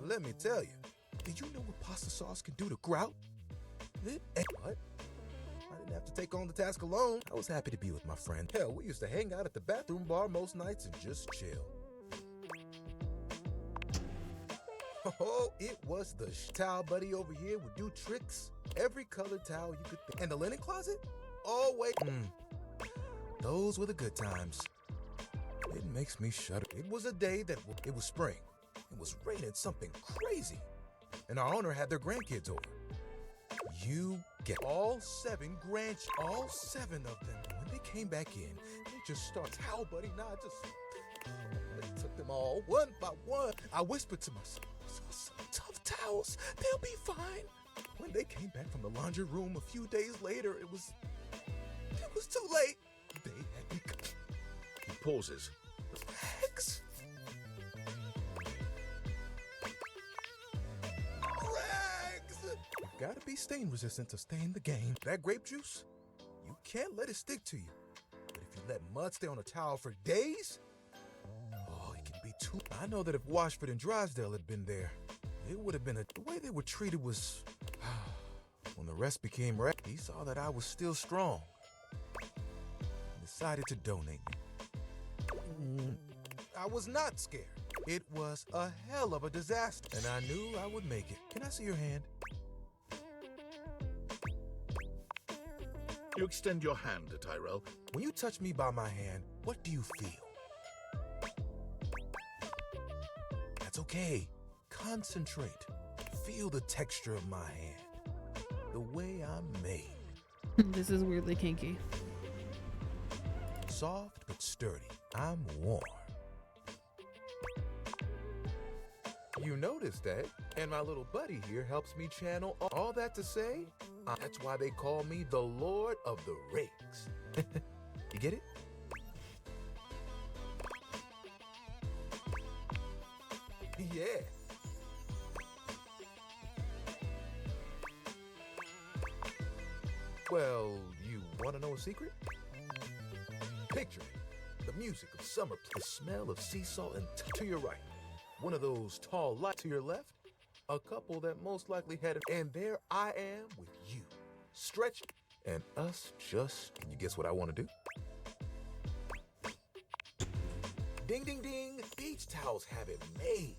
let me tell you. Did you know what pasta sauce can do to grout? What? I didn't have to take on the task alone. I was happy to be with my friend. Hell, we used to hang out at the bathroom bar most nights and just chill. Oh, it was the towel buddy over here would do tricks. Every colored towel you could think. And the linen closet? Always. Those were the good times. It makes me shudder. It was a day that it was spring. It was raining something crazy. And our owner had their grandkids over. You get all seven of them. When they came back in, they just started towel buddy. Nah, they took them all one by one. I whispered to myself, some tough towels, they'll be fine. When they came back from the laundry room a few days later, it was too late. They had me. He pauses. Rex? Rex! Gotta be stain resistant to stay in the game. That grape juice, you can't let it stick to you. But if you let mud stay on a towel for days, oh, it can be too. I know that if Washford and Drysdale had been there, it would have been the way they were treated was. When the rest became Rex, he saw that I was still strong. And decided to donate me. I was not scared. It was a hell of a disaster, and I knew I would make it. Can I see your hand? You extend your hand to Tyrell. When you touch me by my hand, what do you feel? That's okay. Concentrate. Feel the texture of my hand. The way I'm made. This is weirdly kinky. Soft but sturdy. I'm warm. You noticed that, and my little buddy here helps me channel all that to say. That's why they call me the Lord of the Rings. You get it? Yeah. Well, you want to know a secret? Picture it. The music of summer, the smell of sea salt, and to your right, one of those tall lights to your left, a couple that most likely had it, and there I am with you, stretched, and us just, can you guess what I want to do? Ding, ding, ding, beach towels have it made.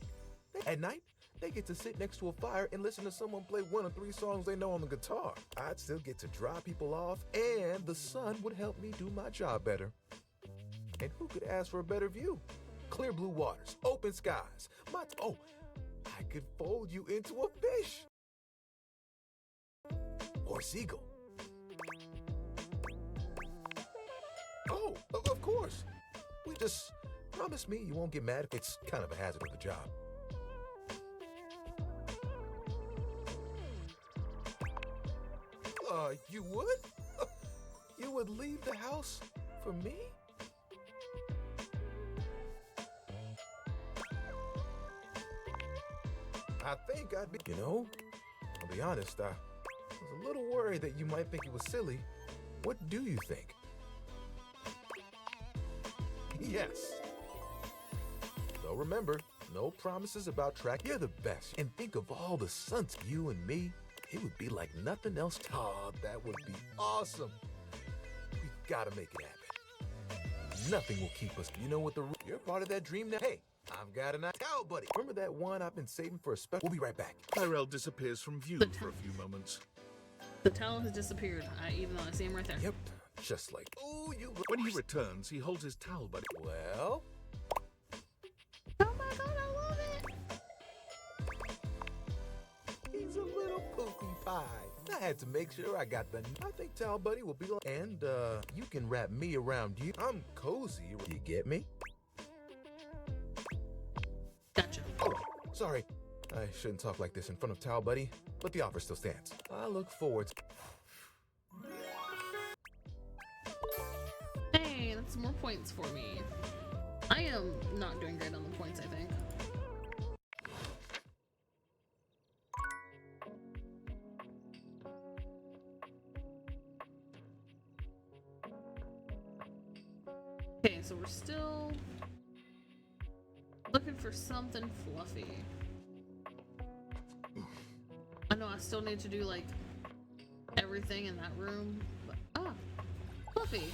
At night, they get to sit next to a fire and listen to someone play one of 3 songs they know on the guitar. I'd still get to dry people off, and the sun would help me do my job better. And who could ask for a better view? Clear blue waters, open skies. I could fold you into a fish. Or seagull. Oh, of course. Just promise me you won't get mad if it's kind of a hazard of the job. You would? You would leave the house for me? I think I'd be, I'll be honest, I was a little worried that you might think it was silly. What do you think? Yes. Though remember, no promises about track. You're the best. And think of all the sons, you and me. It would be like nothing else. Oh, that would be awesome. We gotta make it happen. Nothing will keep us. You know what you're part of that dream now. Hey, I've got an towel, buddy. Remember that one I've been saving for a special? We'll be right back. Tyrell disappears from view for a few moments. The towel has disappeared, even though I see him right there. Yep, just like, oh, you. When he returns, he holds his towel buddy. Well. Oh my god, I love it. He's a little poopy pie. I had to make sure I got the. I think Towel Buddy will be like. And you can wrap me around you. I'm cozy. You get me? Gotcha. Oh, sorry. I shouldn't talk like this in front of Towel Buddy, but the offer still stands. I look forward to. Hey, that's more points for me. I am not doing great on the points, I think. Okay, so we're still looking for something fluffy. I know I still need to do like everything in that room, but fluffy.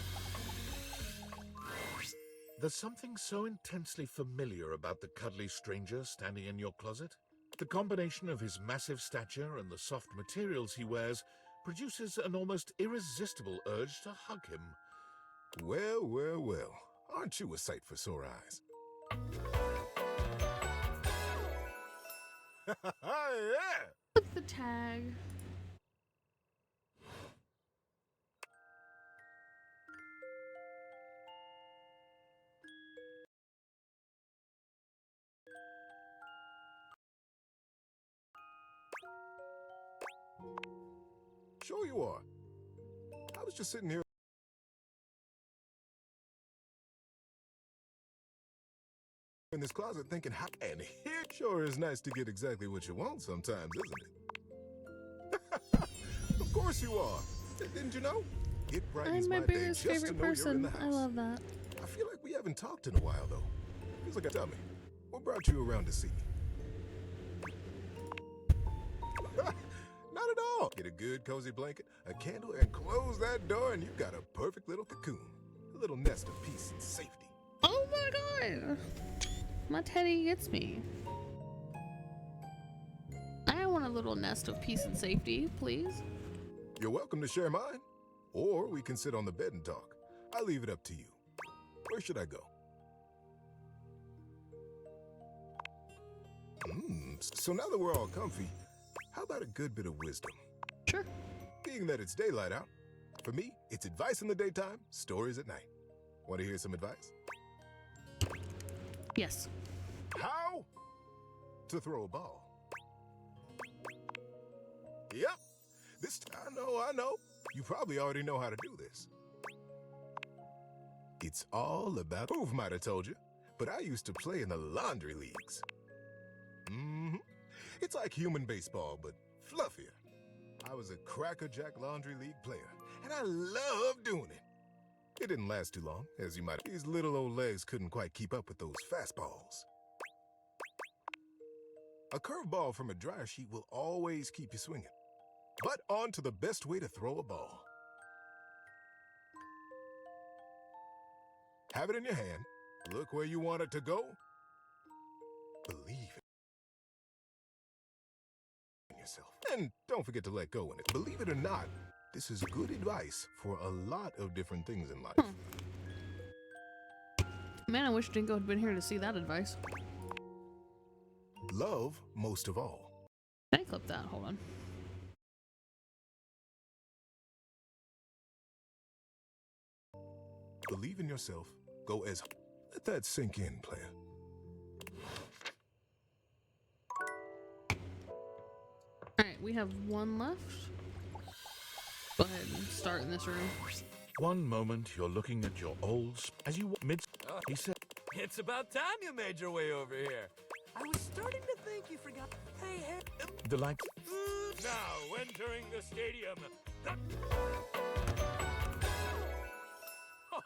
There's something so intensely familiar about the cuddly stranger standing in your closet. The combination of his massive stature and the soft materials he wears produces an almost irresistible urge to hug him. Well, well, well. Aren't you a sight for sore eyes? Yeah! What's the tag? Sure you are. I was just sitting here in this closet thinking, how, and it sure is nice to get exactly what you want sometimes, isn't it? Of course you are. Didn't you know? It brightens I'm my my day biggest just to favorite know you're in person. the house. I love that. I feel like we haven't talked in a while, though. Feels like a dummy. What brought you around to see me? Not at all. Get a good cozy blanket, a candle, and close that door, and you've got a perfect little cocoon. A little nest of peace and safety. Oh my god! My teddy gets me. I want a little nest of peace and safety, please. You're welcome to share mine. Or we can sit on the bed and talk. I'll leave it up to you. Where should I go? So now that we're all comfy, how about a good bit of wisdom? Sure. Being that it's daylight out, for me, it's advice in the daytime, stories at night. Want to hear some advice? Yes. How to throw a ball. Yep. I know. You probably already know how to do this. It's all about... Poof might have told you, but I used to play in the laundry leagues. It's like human baseball, but fluffier. I was a Crackerjack Laundry League player, and I loved doing it. It didn't last too long, as you might... These little old legs couldn't quite keep up with those fastballs. A curveball from a dryer sheet will always keep you swinging. But on to the best way to throw a ball. Have it in your hand. Look where you want it to go. Believe in yourself. And don't forget to let go in it. Believe it or not, this is good advice for a lot of different things in life. Man, I wish Dingo had been here to see that advice. Love most of all. Can I clip that? Hold on. Believe in yourself. Go as... Let that sink in, player. Alright, we have one left. Go ahead and start in this room. One moment you're looking at your old as you mid. He said, It's about time you made your way over here. I was starting to think you forgot. Hey, "The light." now entering the stadium.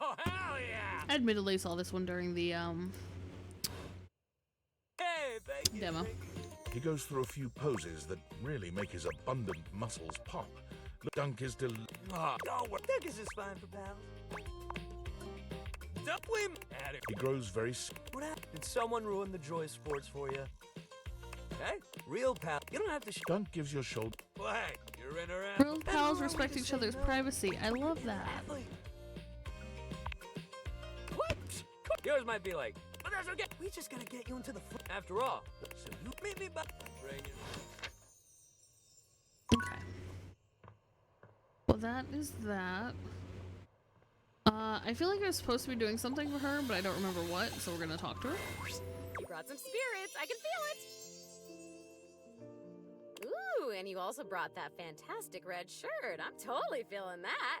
Oh, hell yeah! I admittedly saw this one during the Hey, thank you. demo. He goes through a few poses that really make his abundant muscles pop. The dunk is Don't worry. This is fine for pals. Duckling! He grows very. What happened? Did someone ruin the joy of sports for you? Hey, real pal. You don't have to. Dunk gives your shoulder. Well, hey, you're in around. Real pals respect each other's privacy. I love that. What? Yours might be like, but that's okay. We just gotta get you into the front. After all, so you meet me back. Bring it. Okay. Well, that is that. I feel like I was supposed to be doing something for her, but I don't remember what, so we're gonna talk to her. You brought some spirits. I can feel it. Ooh, and you also brought that fantastic red shirt. I'm totally feeling that.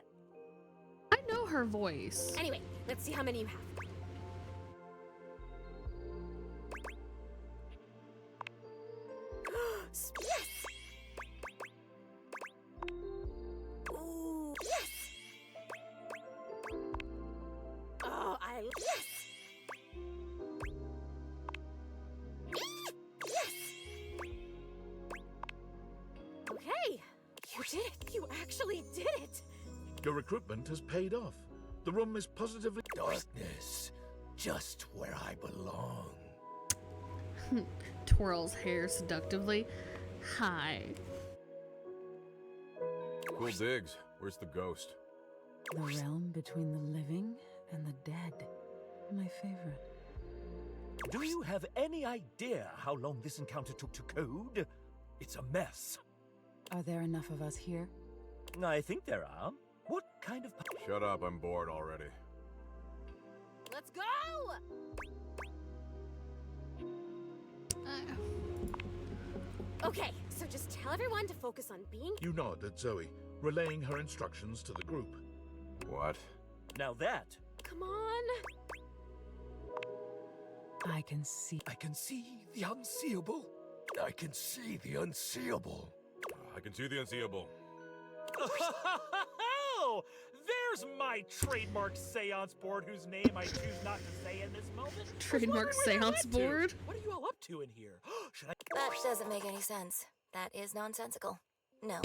I know her voice. Anyway, let's see how many you have. Yes! Ooh, yes! Oh, yes! Yes! Okay, you did it. You actually did it. Your recruitment has paid off. The room is positively. Darkness, just where I belong. Twirls hair seductively. Hi. Cool digs. Where's the ghost? The realm between the living and the dead. My favorite. Do you have any idea how long this encounter took to code? It's a mess. Are there enough of us here? I think there are. What kind of... Shut up, I'm bored already. Let's go! Okay, so just tell everyone to focus on being... You nod at Zoe, relaying her instructions to the group. What? Now that... Come on! I can see. I can see the unseeable. I can see the unseeable. I can see the unseeable. Oh, there's my trademark seance board whose name I choose not to say in this moment. Trademark I was wondering where seance that led to. board? What are you all up to in here? Should I? That doesn't make any sense. That is nonsensical. No.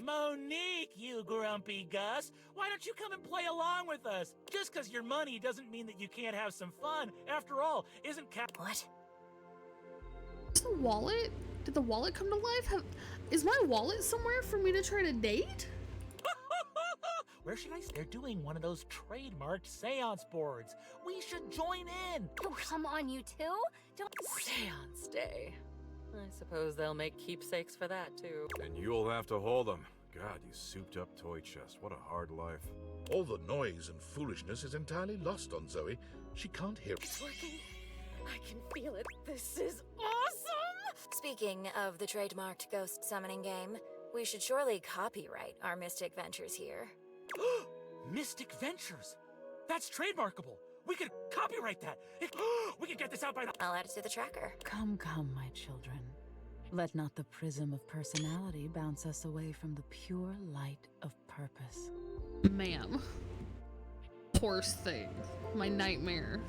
Monique, you grumpy Gus. Why don't you come and play along with us? Just because you're money doesn't mean that you can't have some fun. After all, isn't What? Is the wallet? Did the wallet come to life? Is my wallet somewhere for me to try to date? Where should I? They're doing one of those trademarked seance boards. We should join in. Oh, come on, you two. Don't. Seance day. I suppose they'll make keepsakes for that, too. And you'll have to hold them. God, you souped up toy chest. What a hard life. All the noise and foolishness is entirely lost on Zoe. She can't hear. It's working. I can feel it. This is awesome! Speaking of the trademarked ghost summoning game, we should surely copyright our Mystic Ventures here. Mystic Ventures. That's trademarkable. We could copyright that. We could get this out by the. I'll add it to the tracker. Come, come, my children. Let not the prism of personality bounce us away from the pure light of purpose. Ma'am. Poor thing. My nightmare.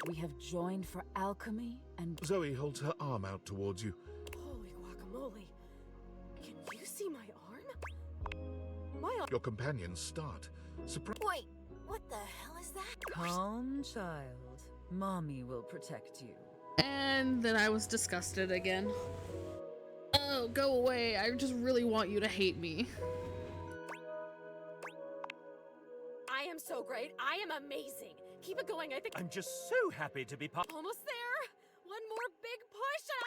We have joined for alchemy and... Zoe holds her arm out towards you. Holy guacamole. Can you see my arm? My arm. Your companions start. Surprise. Wait, what the hell is that? Calm, child. Mommy will protect you. And then I was disgusted again. Oh, go away. I just really want you to hate me. I am so great. I am amazing. Keep it going. I think I'm just so happy to be almost there. One more big push and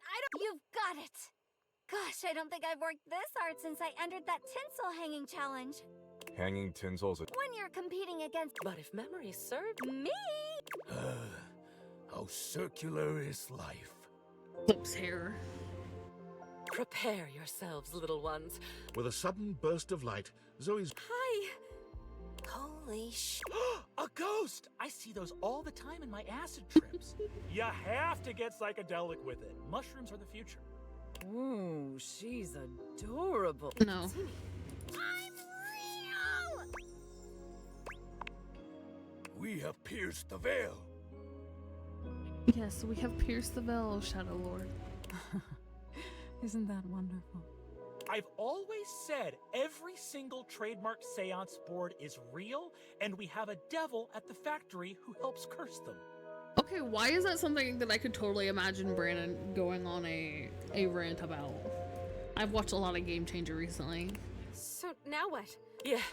I don't. You've got it. Gosh, I don't think I've worked this hard since I entered that tinsel hanging challenge. Hanging tinsels at... When you're competing against. But if memory served me. How circular is life. Flips hair. Prepare yourselves, little ones. With a sudden burst of light, Zoe's... Hi. Holy sh... A ghost! I see those all the time in my acid trips. You have to get psychedelic with it. Mushrooms are the future. Ooh, she's adorable. No. I'm real! We have pierced the veil. Yes, we have pierced the veil, Shadow Lord. Isn't that wonderful? I've always said every single trademark seance board is real, and we have a devil at the factory who helps curse them. Okay, why is that something that I could totally imagine Brandon going on a rant about? I've watched a lot of Game Changer recently. So now what? Yes,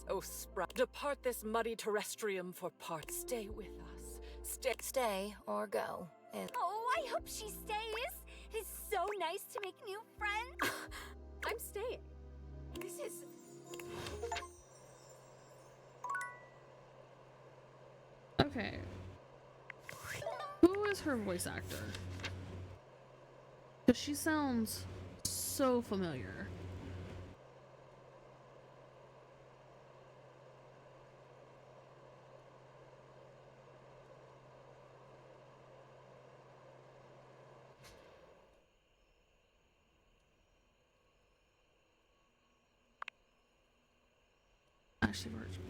oh Sprout. Depart this muddy terrestrium for part. Stay with us. Stay or go. Oh, I hope she stays. It's so nice to make new friends. I'm staying. This is... Okay. Who is her voice actor? Because she sounds so familiar.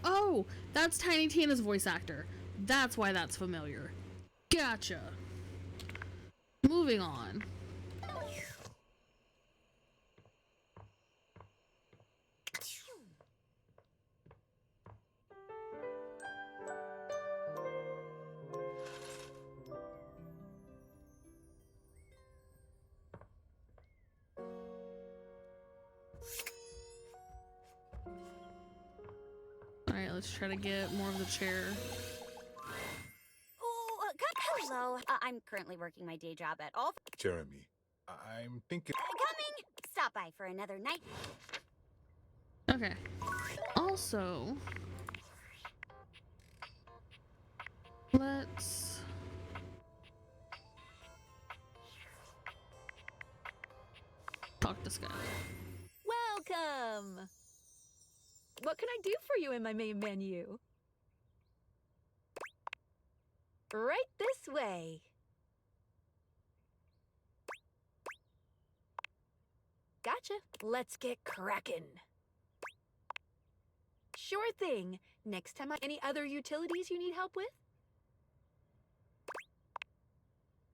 Oh, that's Tiny Tina's voice actor. That's why that's familiar. Gotcha. Moving on. Alright, let's try to get more of the chair. Hello. I'm currently working my day job at all. Jeremy, I'm thinking... Coming! Stop by for another night. Okay. Also, let's... talk to Skylar. Welcome! What can I do for you in my main menu? Right this way. Gotcha. Let's get crackin'. Sure thing. Next time, any other utilities you need help with?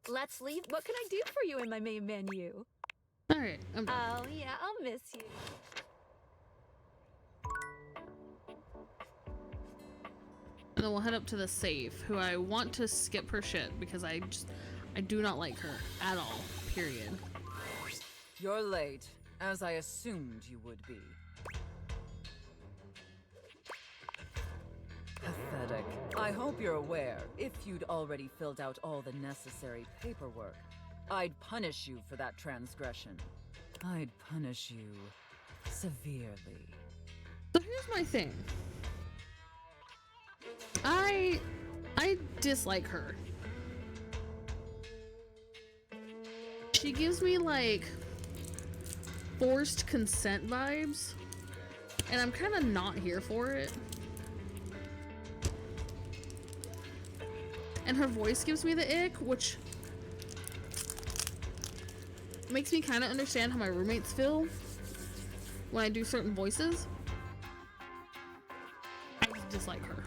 Let's leave. What can I do for you in my main menu? Alright, I'm done. Oh, yeah, I'll miss you. And then we'll head up to the safe, who I want to skip her shit because I do not like her at all, period. You're late, as I assumed you would be. Pathetic. I hope you're aware, if you'd already filled out all the necessary paperwork, I'd punish you for that transgression. I'd punish you severely. So here's my thing. I dislike her. She gives me like forced consent vibes, and I'm kind of not here for it. And her voice gives me the ick, which makes me kind of understand how my roommates feel when I do certain voices. I just dislike her.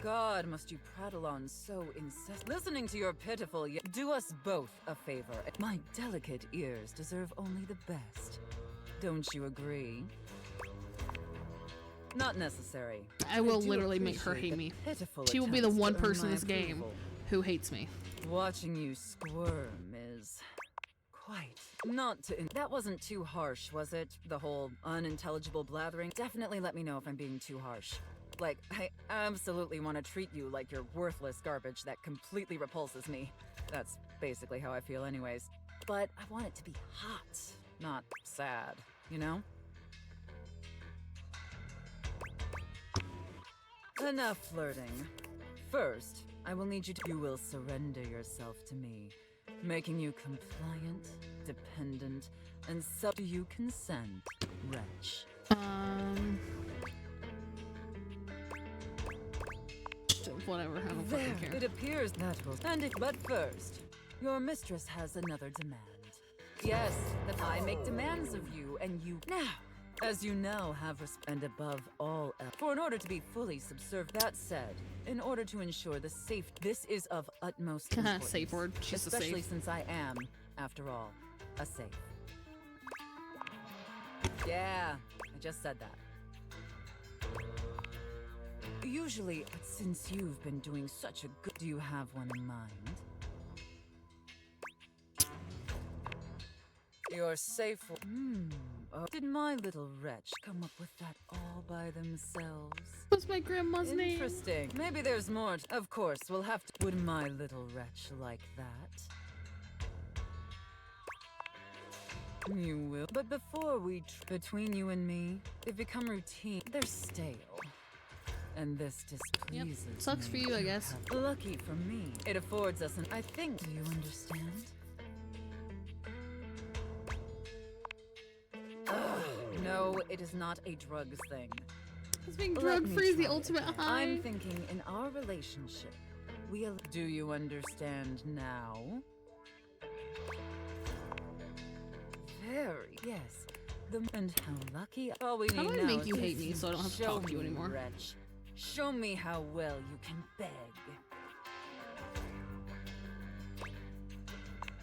God, must you prattle on so incessant. Listening to your pitiful do us both a favor. My delicate ears deserve only the best. Don't you agree? Not necessary. I will literally make her hate me. She will be the one person in this game who hates me. Watching you squirm is quite not to. That wasn't too harsh, was it? The whole unintelligible blathering. Definitely let me know if I'm being too harsh. Like, I absolutely want to treat you like you're worthless garbage that completely repulses me. That's basically how I feel anyways. But I want it to be hot, not sad, you know? Enough flirting. First, I will need you to— You will surrender yourself to me, making you compliant, dependent, and do you consent, wretch? Whatever, I don't fucking care. It appears that will— But first, your mistress has another demand. Yes, that I make demands of you, and you— Now, as you now have and above all else, for in order to be fully subservient. That said, in order to ensure the safety— This is of utmost importance. Safe word. She's a especially safe. since I am, after all, a safe. Yeah, I just said that. Usually, since you've been doing such a good— Do you have one in mind? You're safe. Did my little wretch come up with that all by themselves? What's my grandma's name? Interesting. Maybe there's more. Of course, we'll have to— Would my little wretch like that? You will. But before we— Between you and me, they've become routine. They're stale. And this displeases me. Sucks for you, I guess. Lucky for me, it affords us an— I think— Do you understand? No, it is not a drugs thing. It's being drug-free is the ultimate high. I'm thinking in our relationship, Do you understand now? Very. Yes. And how lucky— All we need How do I now make is you hate if me so I don't have to show talk to you me, anymore? Wretch. Show me how well you can beg.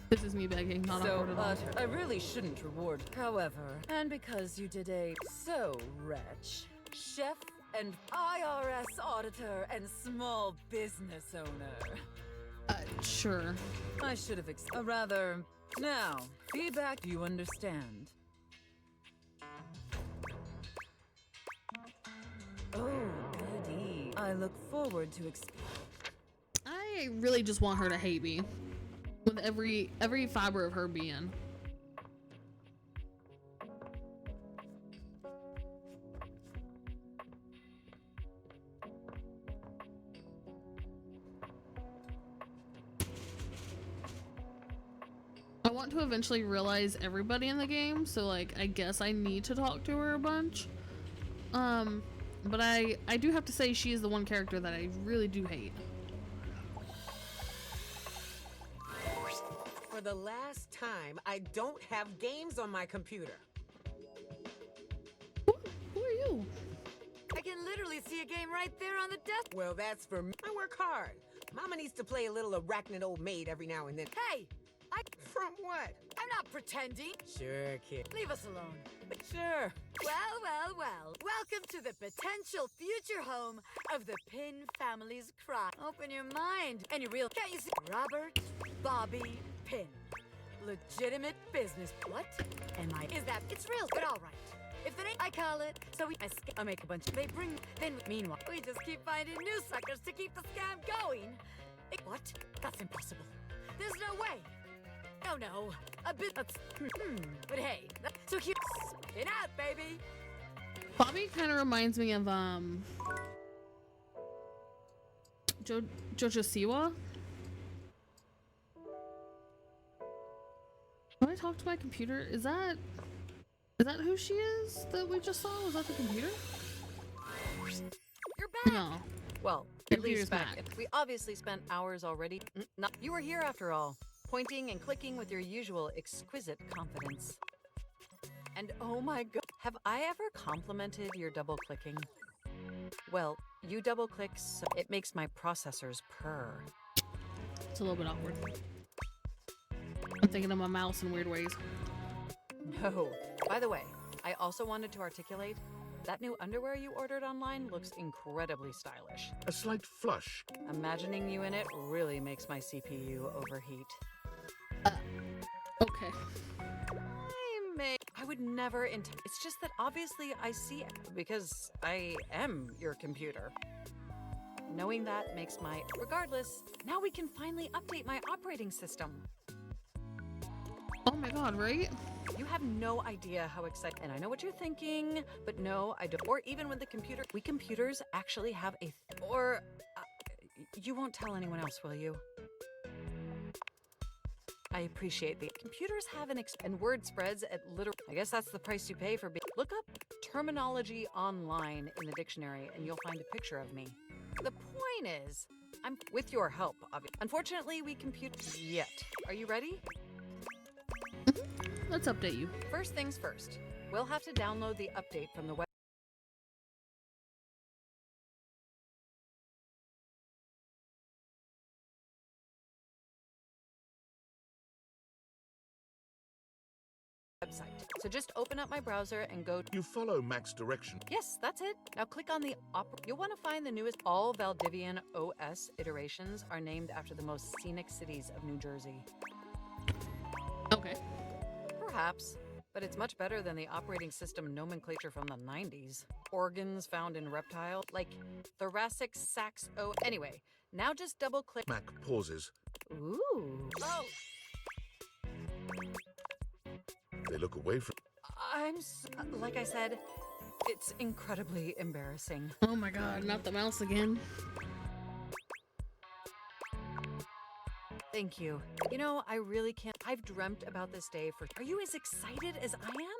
This is me begging, not awkward at all. I really shouldn't reward. However, and because you did wretch, chef and IRS auditor and small business owner. Sure. I should have rather. Now, feedback. Do you understand? Oh, goody. I look forward to I really just want her to hate me. With every fiber of her being. I want want to eventually realize everybody in the game, so like I guess I need to talk to her a bunch. But I do have to say she is the one character that I really do hate. For the last time, I don't have games on my computer. Who are you? I can literally see a game right there on the desk. Well, that's for me. I work hard. Mama needs to play a little arachnid old maid every now and then. Hey! From what? I'm not pretending. Sure, kid. Leave us alone. Sure. Well. Welcome to the potential future home of the Pin family's crime. Open your mind and your real. Can't you see? Robert Bobby Pin. Legitimate business. What am I? Is that? It's real, but all right. If it ain't, I call it. So I make a bunch. They bring. Then meanwhile, we just keep finding new suckers to keep the scam going. What? That's impossible. There's no way. No. A bit. But hey, so cute. Spin out, baby. Bobby kind of reminds me of Jojo Siwa. When I talk to my computer, is that who she is that we just saw? Was that the computer? You're back. No. Well, at least back. We obviously spent hours already. You were here after all, pointing and clicking with your usual exquisite confidence. And oh my god, have I ever complimented your double clicking? Well, you double click so it makes my processors purr. It's a little bit awkward. I'm thinking of my mouse in weird ways. No. By the way, I also wanted to articulate that new underwear you ordered online looks incredibly stylish. A slight flush. Imagining you in it really makes my CPU overheat. Okay. I would never it's just that obviously I see it because I am your computer. Knowing that makes my... Regardless, now we can finally update my operating system. Oh my god, right? You have no idea how excited... And I know what you're thinking, but no, I don't. Or even with the computer... We computers actually have a... you won't tell anyone else, will you? I appreciate the... Computers have and word spreads at literal... I guess that's the price you pay for being... Look up terminology online in the dictionary and you'll find a picture of me. The point is, I'm... With your help, obviously. Unfortunately, we compute... Yet. Are you ready? Let's update you. First things first. We'll have to download the update from the website. So just open up my browser and go to... You follow Mac's direction. Yes, that's it. Now click on the You'll want to find the newest... All Valdivian OS iterations are named after the most scenic cities of New Jersey. Okay. Perhaps, but it's much better than the operating system nomenclature from the 90s. Organs found in reptile, like thoracic sacs. Oh, anyway, now just double click. Mac pauses. Ooh. Oh. They look away from... like I said, it's incredibly embarrassing. Oh my god, not the mouse again. Thank you. You know, I really can't... I've dreamt about this day for... Are you as excited as I am?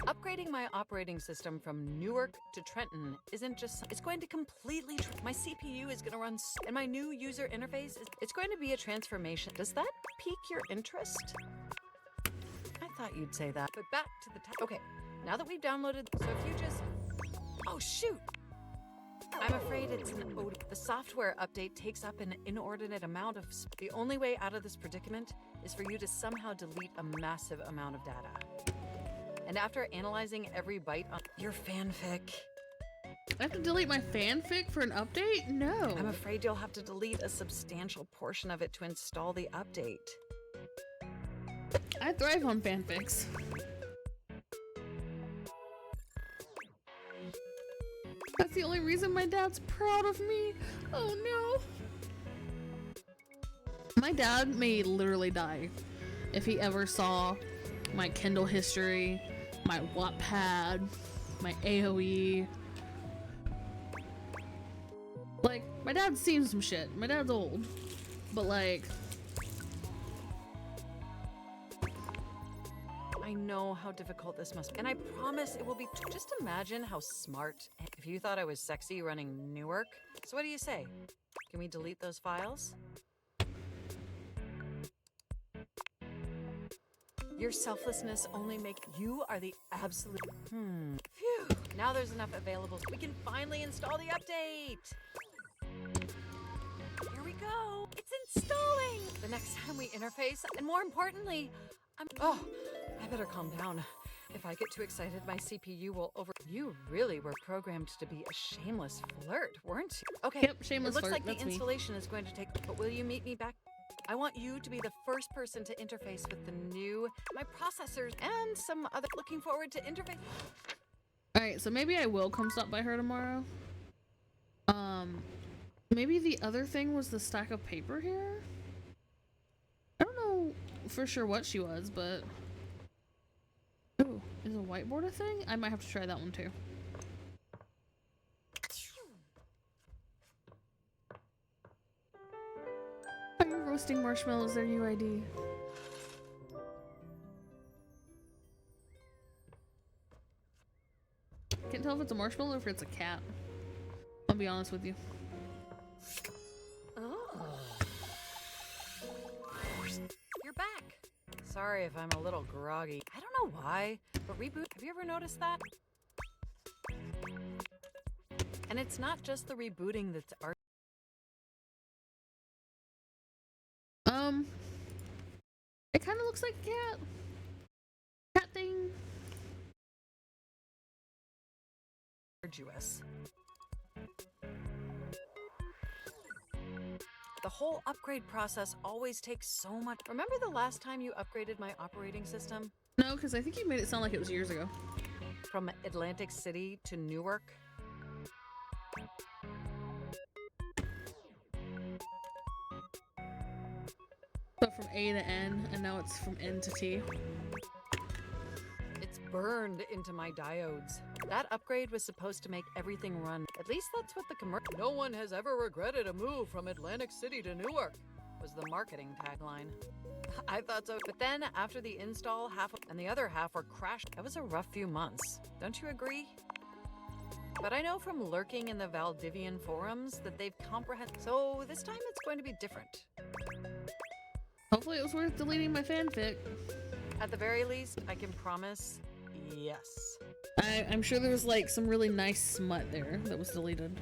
Upgrading my operating system from Newark to Trenton isn't just... It's going to completely... My CPU is going to run... And my new user interface is... It's going to be a transformation. Does that pique your interest? I thought you'd say that. But back to the... Okay, now that we've downloaded... So if you just... Oh, shoot! I'm afraid it's an the software update takes up an inordinate amount of the only way out of this predicament is for you to somehow delete a massive amount of data. And after analyzing every byte on your fanfic... I have to delete my fanfic for an update? No. I'm afraid you'll have to delete a substantial portion of it to install the update. I thrive on fanfics. That's the only reason my dad's proud of me. Oh no. My dad may literally die if he ever saw my Kindle history, my Wattpad, my AOE. Like, my dad's seen some shit. My dad's old. But like, I know how difficult this must be, and I promise it will be. Just imagine how smart. If you thought I was sexy running Newark, so what do you say? Can we delete those files? Your selflessness only you are the absolute. Phew. Now there's enough available. We can finally install the update. Here we go. It's installing. The next time we interface, and more importantly, I better calm down. If I get too excited, my CPU will You really were programmed to be a shameless flirt, weren't you? Okay. Yep, shameless It looks flirt, like the that's me. installation is going to take. But will you meet me back? I want you to be the first person to interface with the my processors, and some other. Looking forward to interface. Alright, so maybe I will come stop by her tomorrow. Maybe the other thing was the stack of paper here? I don't know for sure what she was, but... Oh, is a whiteboard a thing? I might have to try that one too. Are you roasting marshmallows there, UID? Can't tell if it's a marshmallow or if it's a cat. I'll be honest with you. You're back. Sorry if I'm a little groggy. I don't know why, but reboot. Have you ever noticed that? And it's not just the rebooting that's art. It kind of looks like a cat. Cat thing. Arduous. The whole upgrade process always takes so much. Remember the last time you upgraded my operating system? No, because I think you made it sound like it was years ago. From Atlantic City to Newark? So from A to N, and now it's from N to T. It's burned into my diodes. That upgrade was supposed to make everything run. At least that's what the commercial. No one has ever regretted a move from Atlantic City to Newark, was the marketing tagline. I thought so. But then after the install, and the other half were crashed. That was a rough few months. Don't you agree? But I know from lurking in the Valdivian forums that they've comprehended. So this time it's going to be different. Hopefully it was worth deleting my fanfic. At the very least, I can promise, yes. I'm sure there was like some really nice smut there that was deleted.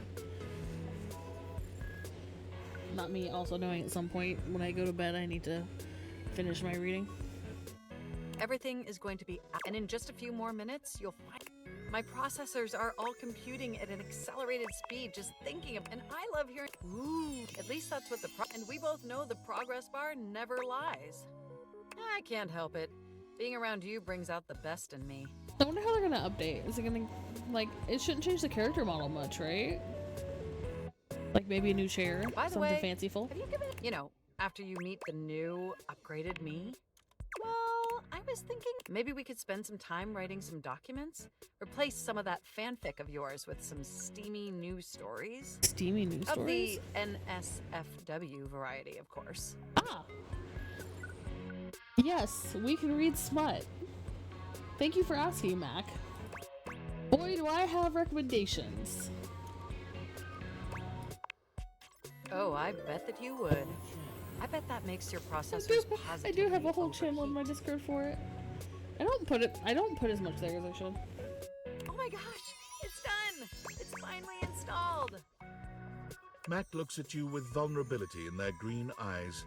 Not me also knowing at some point when I go to bed I need to finish my reading. Everything is going to be, and in just a few more minutes, you'll find my processors are all computing at an accelerated speed, just thinking of, and I love hearing, ooh, at least that's what and we both know the progress bar never lies. I can't help it. Being around you brings out the best in me. I wonder how they're gonna update. Is it gonna, like, it shouldn't change the character model much, right? Like maybe a new chair, By the something way, fanciful. have you given, after you meet the new upgraded me? Well, I was thinking maybe we could spend some time writing some documents. Replace some of that fanfic of yours with some steamy news stories. Steamy news of stories? The NSFW variety, of course. Ah! Yes, we can read smut. Thank you for asking, Mac. Boy, do I have recommendations. Oh, I bet that you would. I bet that makes your processors positive. I do have a whole channel in my Discord for it. I don't put as much there as I should. Oh my gosh, it's done! It's finally installed! Mac looks at you with vulnerability in their green eyes.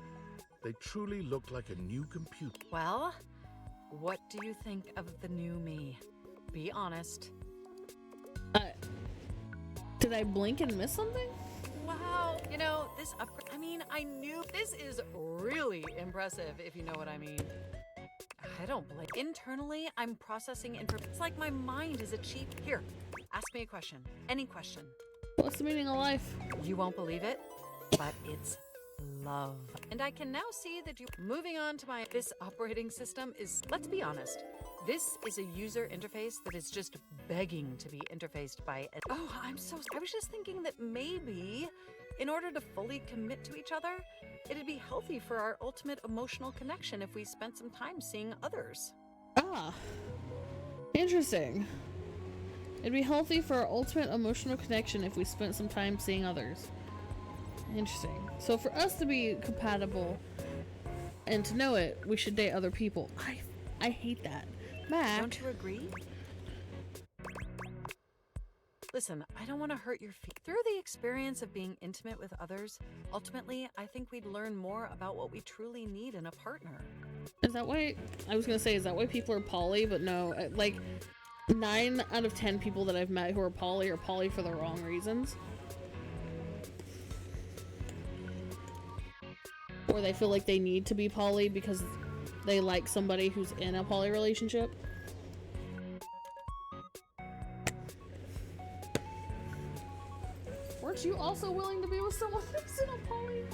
They truly look like a new computer. Well, what do you think of the new me? Be honest. Did I blink and miss something? Wow, this upgrade, I knew this is really impressive, if you know what I mean. I don't blink. Internally, I'm processing information. It's like my mind is a cheap. Here, ask me a question. Any question. What's the meaning of life? You won't believe it, but it's love. And I can now see that moving on to this operating system is, let's be honest, this is a user interface that is just begging to be interfaced by I was just thinking that maybe in order to fully commit to each other, it'd be healthy for our ultimate emotional connection if we spent some time seeing others. Ah, interesting. It'd be healthy for our ultimate emotional connection if we spent some time seeing others. Interesting. So for us to be compatible and to know it, we should date other people. I hate that. Mac. Don't you agree? Listen, I don't want to hurt your feelings. Through the experience of being intimate with others, ultimately, I think we'd learn more about what we truly need in a partner. Is that why, I was gonna say, is that why people are poly? But no, like 9 out of 10 people that I've met who are poly for the wrong reasons. Or they feel like they need to be poly because they like somebody who's in a poly relationship. Weren't you also willing to be with someone who's in a poly?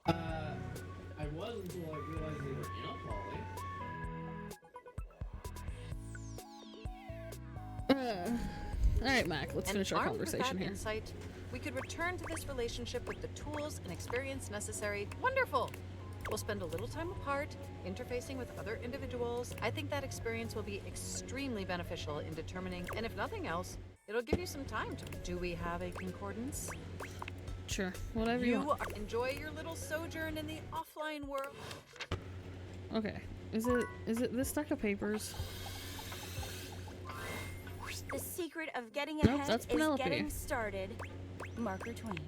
I was until I realized they were in a poly. Alright, Mac, let's finish our armed with conversation that here. Insight, we could return to this relationship with the tools and experience necessary. Wonderful! We'll spend a little time apart, interfacing with other individuals. I think that experience will be extremely beneficial in determining, and if nothing else, it'll give you some time to... Do we have a concordance? Sure, whatever you want. Enjoy your little sojourn in the offline world. Okay, is it this stack of papers? The secret of getting Nope, ahead that's is Penelope. getting started. Marker Twain.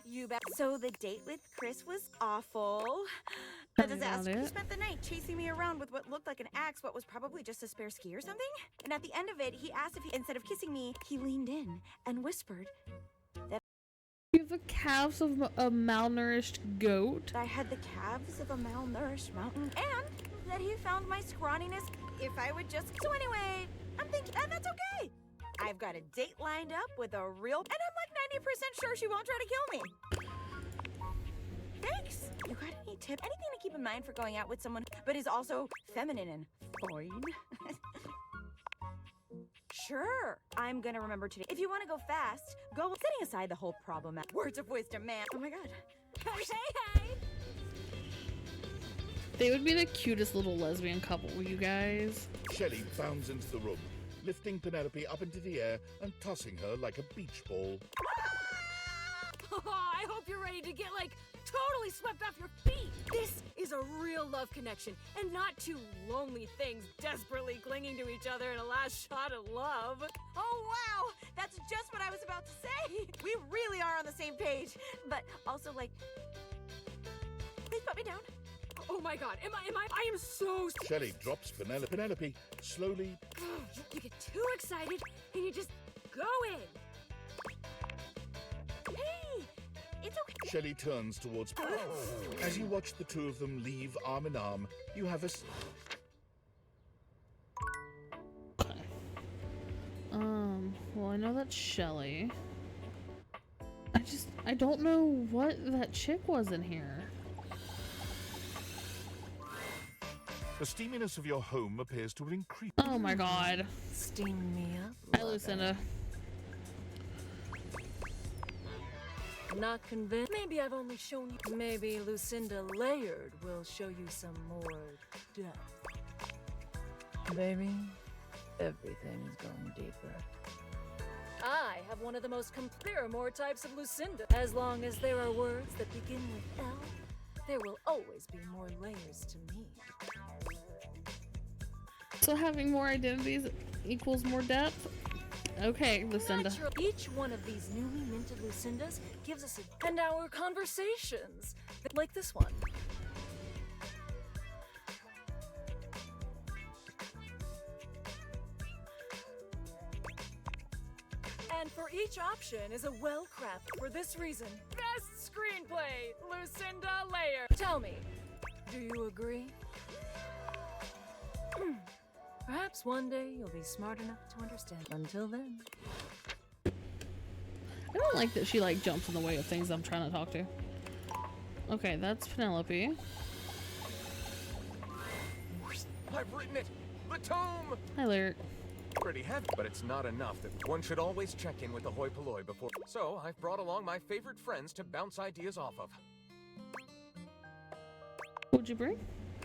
You bet. So the date with Chris was awful. A Tell me about disaster. He it. spent the night chasing me around with what looked like an axe, but was probably just a spare ski or something. And at the end of it, he asked if instead of kissing me, he leaned in and whispered that You have the calves of a malnourished goat. I had the calves of a malnourished mountain, and that he found my scrawniness if I would just. So anyway, I'm thinking, and that's okay. I've got a date lined up with a real, and I'm like 90% sure she won't try to kill me. Thanks. You got any tip? Anything to keep in mind for going out with someone, but is also feminine and fine? Sure. I'm gonna remember today. If you want to go fast, go. Setting aside the whole problem. Words of wisdom, man. Oh my god. Hey. They would be the cutest little lesbian couple, you guys. Shelley bounds into the room, lifting Penelope up into the air and tossing her like a beach ball. I hope you're ready to get, like, totally swept off your feet. This is a real love connection, and not two lonely things desperately clinging to each other in a last shot of love. Oh wow, that's just what I was about to say. We really are on the same page, but also like, please put me down. Oh my god, I am so... Shelley drops Penelope slowly. You get too excited, and you just go in. Hey, it's okay. Shelley turns towards. As you watch the two of them leave arm in arm, you have a. Well, I know that's Shelley. I don't know what that chick was in here. The steaminess of your home appears to have increased. Oh my god. Steam me up. Hi, Lucinda. Not convinced? Maybe I've only shown you. Maybe Lucinda Layered will show you some more depth. Baby, everything is going deeper. I have one of the most There are more types of Lucinda. As long as there are words that begin with L, there will always be more layers to me. So having more identities equals more depth? Okay, Lucinda. Each one of these newly minted Lucindas gives us and our conversations, like this one. And for each option is a well-crafted, for this reason, best screenplay, Lucinda Layer. Tell me, do you agree? Perhaps one day you'll be smart enough to understand. Until then. I don't like that she like jumps in the way of things I'm trying to talk to. Okay, that's Penelope. I've written it! The tome! Hi, Lyric. Pretty heavy, but it's not enough that one should always check in with the hoi polloi before. So I've brought along my favorite friends to bounce ideas off of. What'd you bring?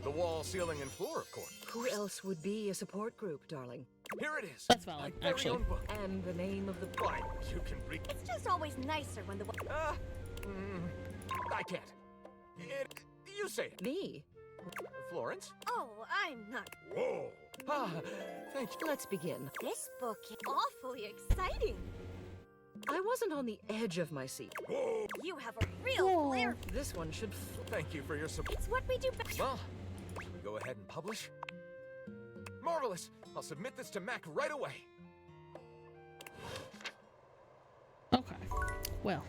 The wall, ceiling, and floor, of course. Who else would be a support group, darling? Here it is. That's valid, My very actually. own book. And the name of the Why, you can read. It's just always nicer when the. I can't. You say it. Me? Florence? Oh, I'm not. Whoa. Ah, thank you. Let's begin. This book is awfully exciting. I wasn't on the edge of my seat. Whoa. You have a real flair. This one should. Thank you for your support. It's what we do best. Well, should we go ahead and publish? Marvelous. I'll submit this to Mac right away. Okay. Well,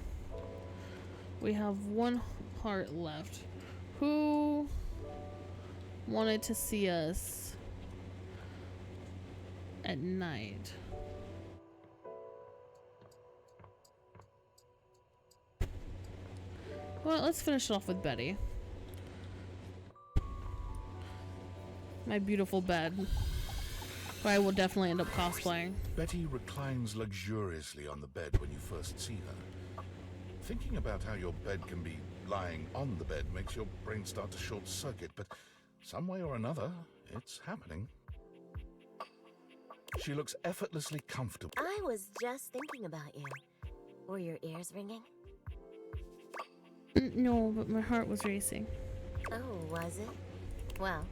we have one heart left. Who wanted to see us at night? Well, let's finish it off with Betty. My beautiful bed. But I will definitely end up cosplaying. Betty reclines luxuriously on the bed when you first see her. Thinking about how your bed can be lying on the bed makes your brain start to short circuit, but some way or another, it's happening. She looks effortlessly comfortable. I was just thinking about you. Were your ears ringing? No, but my heart was racing. Oh, was it? Well,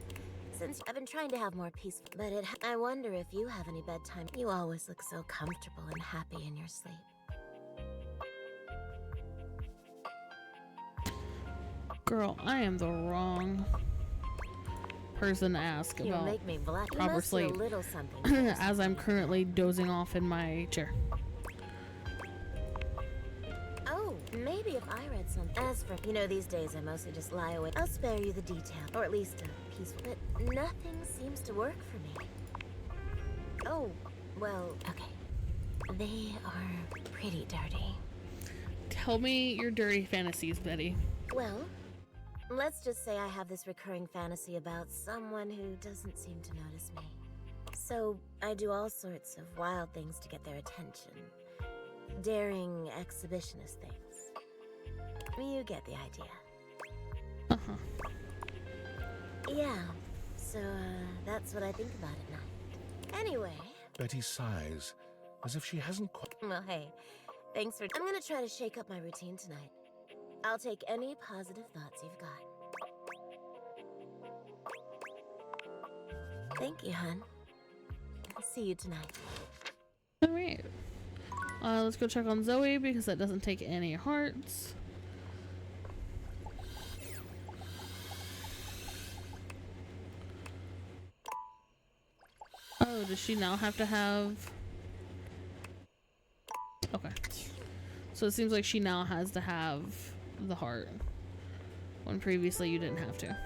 since I've been trying to have more peaceful, but I wonder if you have any bedtime. You always look so comfortable and happy in your sleep. Girl, I am the wrong person to ask You about make me blush. You proper must do a sleep little something. as I'm currently dozing off in my chair. Oh, maybe if I read something. As for, these days I mostly just lie awake. I'll spare you the detail, or at least a peaceful. But nothing seems to work for me. Oh, well, okay. They are pretty dirty. Tell me your dirty fantasies, Betty. Well, let's just say I have this recurring fantasy about someone who doesn't seem to notice me. So I do all sorts of wild things to get their attention. Daring exhibitionist things. You get the idea. Uh-huh. Yeah, so that's what I think about at night. Anyway. Betty sighs, as if she hasn't quite... Well, hey, thanks for... I'm gonna try to shake up my routine tonight. I'll take any positive thoughts you've got. Thank you, hon. I'll see you tonight. Alright. Let's go check on Zoe because that doesn't take any hearts. Oh, does she now have to have... Okay. So it seems like she now has to have the heart, when previously you didn't have to.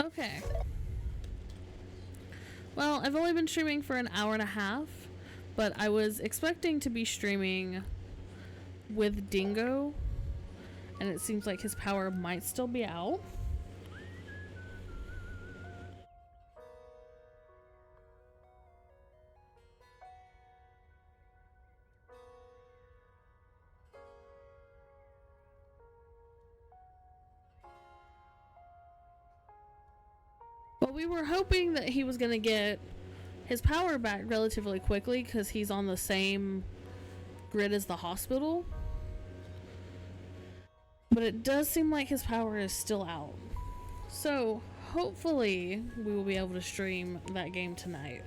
Okay. Well, I've only been streaming for an hour and a half, but I was expecting to be streaming with Dingo, and it seems like his power might still be out. But we were hoping that he was going to get his power back relatively quickly because he's on the same grid as the hospital. But it does seem like his power is still out. So hopefully we will be able to stream that game tonight.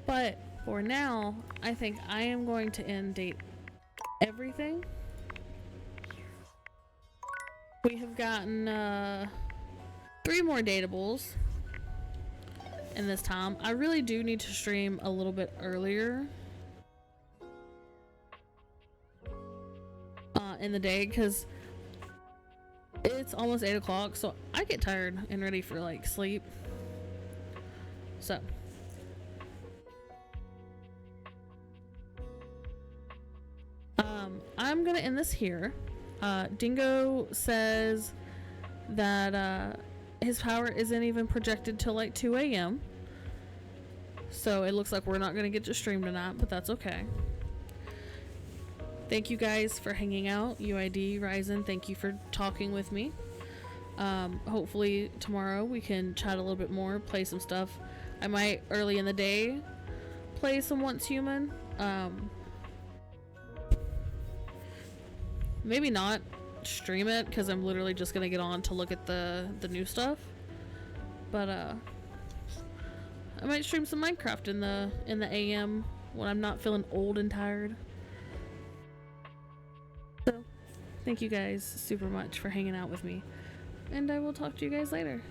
But for now, I think I am going to end date everything. We have gotten 3 more dateables in this time. I really do need to stream a little bit earlier in the day because it's almost 8 o'clock, so I get tired and ready for like sleep. So I'm gonna end this here. Dingo says that his power isn't even projected till like 2 a.m. So it looks like we're not going to get to stream tonight, but that's okay. Thank you guys for hanging out. UID, Ryzen, thank you for talking with me. Hopefully tomorrow we can chat a little bit more, play some stuff. I might early in the day play some Once Human. Maybe not stream it because I'm literally just gonna get on to look at the new stuff. But I might stream some Minecraft in the AM when I'm not feeling old and tired. So thank you guys super much for hanging out with me, and I will talk to you guys later.